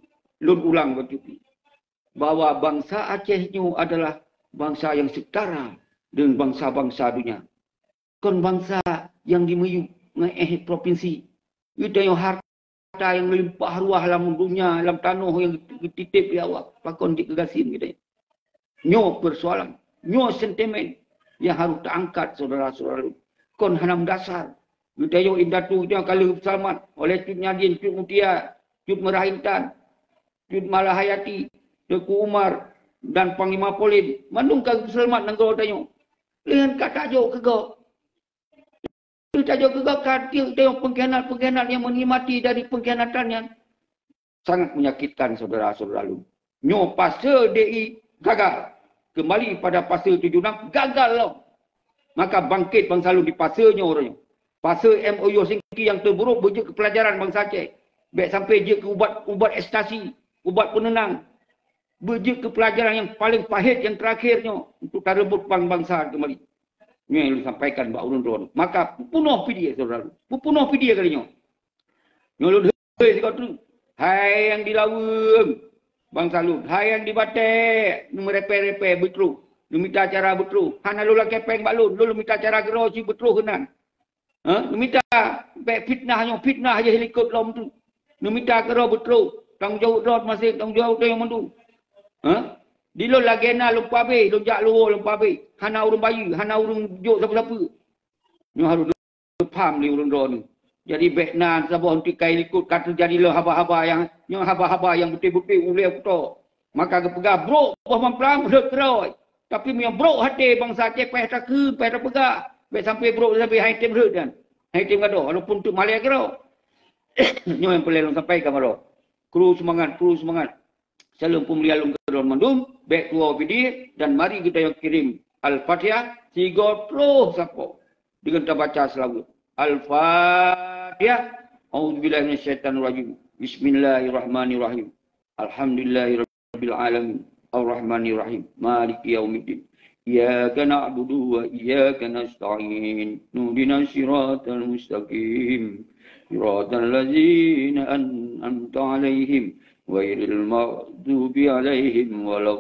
ulang begitu. Bahawa bangsa Aceh nyo adalah bangsa yang setara dengan bangsa-bangsa dunia. Kon bangsa yang dimeyu provinsi. Itu yang harta yang melimpah ruah dalam dunia, dalam tanah yang dititip di awak. Pakon dikegasin gitu. Nyo persoalan. Nyo sentimen yang harus terangkat saudara-saudara. Kon hanam dasar. Yudayo indatu itu yang kalau selamat oleh Cud Nyadin, Cud Mutia, Cud Merahintan, Cud Malahayati, Teku Umar dan Panglima Polim. Mandungkan selamat negara tayo. Lihat kata jo kego. Kita jo kego katil tayo pengkhianat-pengkhianat yang menikmati dari pengkhianatannya. Sangat menyakitkan saudara-saudara lu. Nyo pasal DI gagal. Kembali pada pasal 76 gagal loh. Maka bangkit bangsa lu di pasanya orangnya. Pasal MOU Singki yang terburuk berjek ke pelajaran bangsa Aceh. Baik sampai je ke ubat ekstasi, ubat penenang. Berjek ke pelajaran yang paling pahit yang terakhirnya untuk tarebut bangsa kembali. Ini yang disampaikan Mbak Urun. Maka punuh video saudara. Punuh video kalinya. Nyolot hei tu. Hai yang dilawung bangsa lu. Hai yang dibatek, merepe-repe betul. Lu minta cara betul. Hana lu lah kepeng bak lu. Lu minta cara gerosi betul kenan. Lu minta fitnah je helikop lom tu. Lu minta gero betul. Tanggungjawab rot masih tanggungjawab tu yang mendu. Di lu lagi na lupa be. Lu jak lu lupa be. Hana urung bayi. Hana urung juk siapa-siapa. Lu harus faham ni urung rot ni. Jadi bekna sabah untuk kai likut kata jadi lu haba-haba yang betul-betul uleh betul. Maka kepegah bro. Bah mampram berkeroi. Tapi yang bro hati bangsa Aceh payah tak ke, payah tak pegah. Baik sampai bro sampai hai tim rut kan. Hai tim kado, walaupun tu Malaya kero. Nyo yang perlu sampai ke maro. Kru semangat. Salam pemulia lung kedon mandum, baik tua video dan mari kita yang kirim Al-Fatihah 30 sapo. Dengan kita baca selalu. Al-Fatihah. A'udzubillahi minasyaitanir rajim. Bismillahirrahmanirrahim. Alhamdulillahirabbil alamin. Ar-Rahmanir-Rahim. Maliki yaumiddin. Iyyaka na'budu wa iyyaka nasta'in. Ihdinas siratal mustaqim. Siratal ladzina an'amta 'alaihim ghairil maghdubi 'alaihim waladdallin.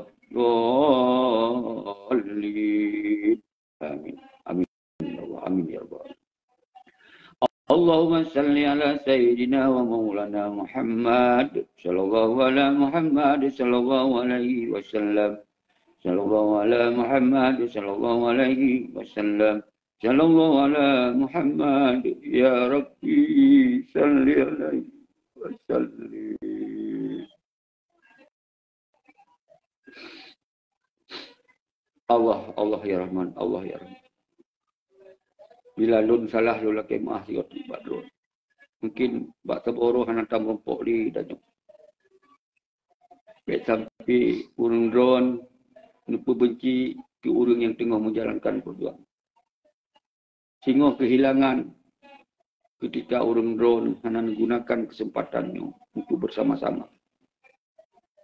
Amin. Amin. Amin ya rabbal alamin. Allahumma salli ala sayyidina wa maulana Muhammad sallallahu ala Muhammad sallallahu alaihi wasallam sallallahu ala Muhammad sallallahu alaihi wasallam sallallahu ala Muhammad ya Rabbi salli alaihi wasallim. Allah ya Rahman, Allah ya Rahman. Bila lun salah lu laki maaf siot bak lun. Mungkin bak taboro hana tam rompok di danyo. Baik sampai urang drone nupu benci ke urang yang tengah menjalankan perjuangan. Sehingga kehilangan ketika urang drone hana menggunakan kesempatannya untuk bersama-sama.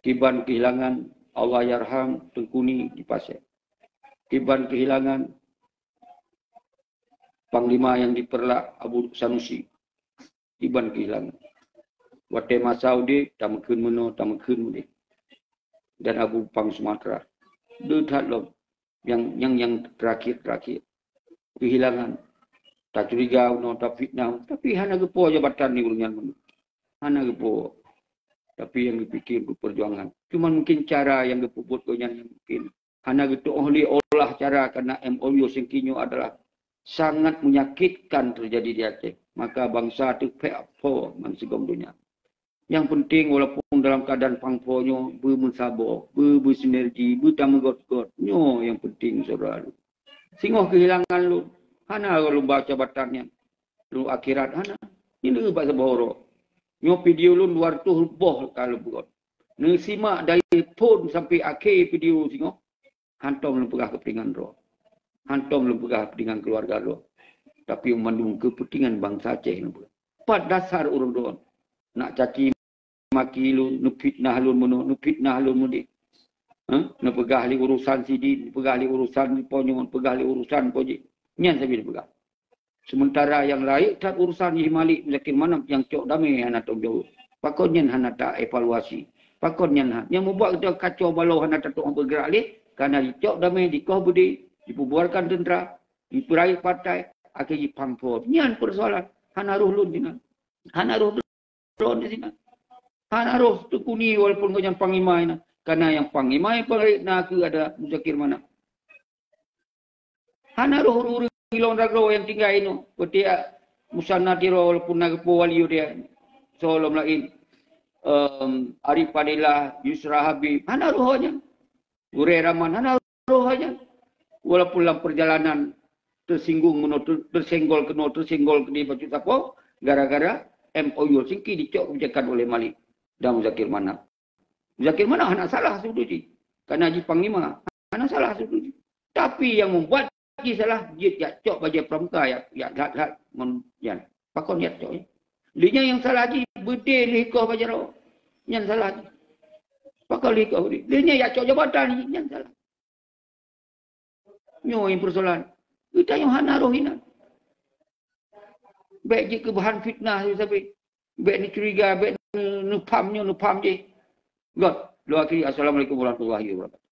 Kiban kehilangan Allah yarham Tengkuni di Pasir. Kiban kehilangan Panglima yang diperlak Abu Sanusi. Iban kehilangan. Wate Masaudi, tamakun meno, tamakun mudi. Dan Abu Pang Sumatera. Dekat loh. Yang terakhir. Kehilangan. Tak curiga, tak fitnah. Tapi hana gepo jabatan ni urungan. Hana gepo. Tapi yang dipikir untuk perjuangan. Cuma mungkin cara yang dipuput yang mungkin. Hana gitu oleh olah cara karena MOU Singkinyo adalah sangat menyakitkan terjadi di Aceh. Maka bangsa itu pekpo mansigom dunia. Yang penting walaupun dalam keadaan pangponyo bermensabar, bersinergi, bertamagot-got. Nyo yang penting saudara lu. Singgoh kehilangan lu. Hana lu baca batannya. Lu akhirat hana. Ini bahasa boro. Nyo video lu luar tu boh kalau buat. Ni simak dari pun sampai akhir video singo. Hantom lu pegah kepentingan roh. Hantom lu pegah kepentingan keluarga lu. Tapi mendung kepentingan bangsa Aceh lu. Pada dasar urun doon. Nak caci maki lu, nu fitnah lu menu, nu fitnah lu mudi. Nu pegah li urusan sidi, pegah li urusan ponyon, pegah li urusan poji. Nyan sabi pegah. Sementara yang lain tak urusan ni malik yakin mana yang cok damai anak tok jauh. Pakon nyan hana tak evaluasi. Pakon nyan yang membuat kita kacau balau hana tak tok bergerak li karena cok damai di kau budi, dibubarkan tentera, diperai partai, akhirnya pampor. Nyan persoalan hana roh lun dina. Hana roh lun dina. Hana roh tu kuni walaupun kau yang pangimai na. Karena yang pangimai parit na ke ada Muzakir mana. Hana roh ilong ragro yang tinggal ini, seperti Musana Tiro walaupun nagapo waliyo dia, solom lain, Arif Padilla, Yusra Habib, hana rohnya, Ure Rahman, hana rohnya, walaupun dalam perjalanan tersinggung, tersenggol ke di Batu Tapo, gara-gara MOU Singki dicok kebijakan oleh Malik dan Muzakir Mana. Muzakir Mana hana salah sebetulnya, karena Haji Panglima, hana salah sebetulnya. Tapi yang membuat salah dia cok baju pramuka ya hat yan pakon ya cok linya yang salah ji bede likoh bajaro yang salah pakon likoh linya ya cok jabatan yang salah nyo yang persoalan kita yang hana rohina baik je ke bahan fitnah sampai baik ni curiga baik nupam je god doa kiri assalamualaikum warahmatullahi wabarakatuh.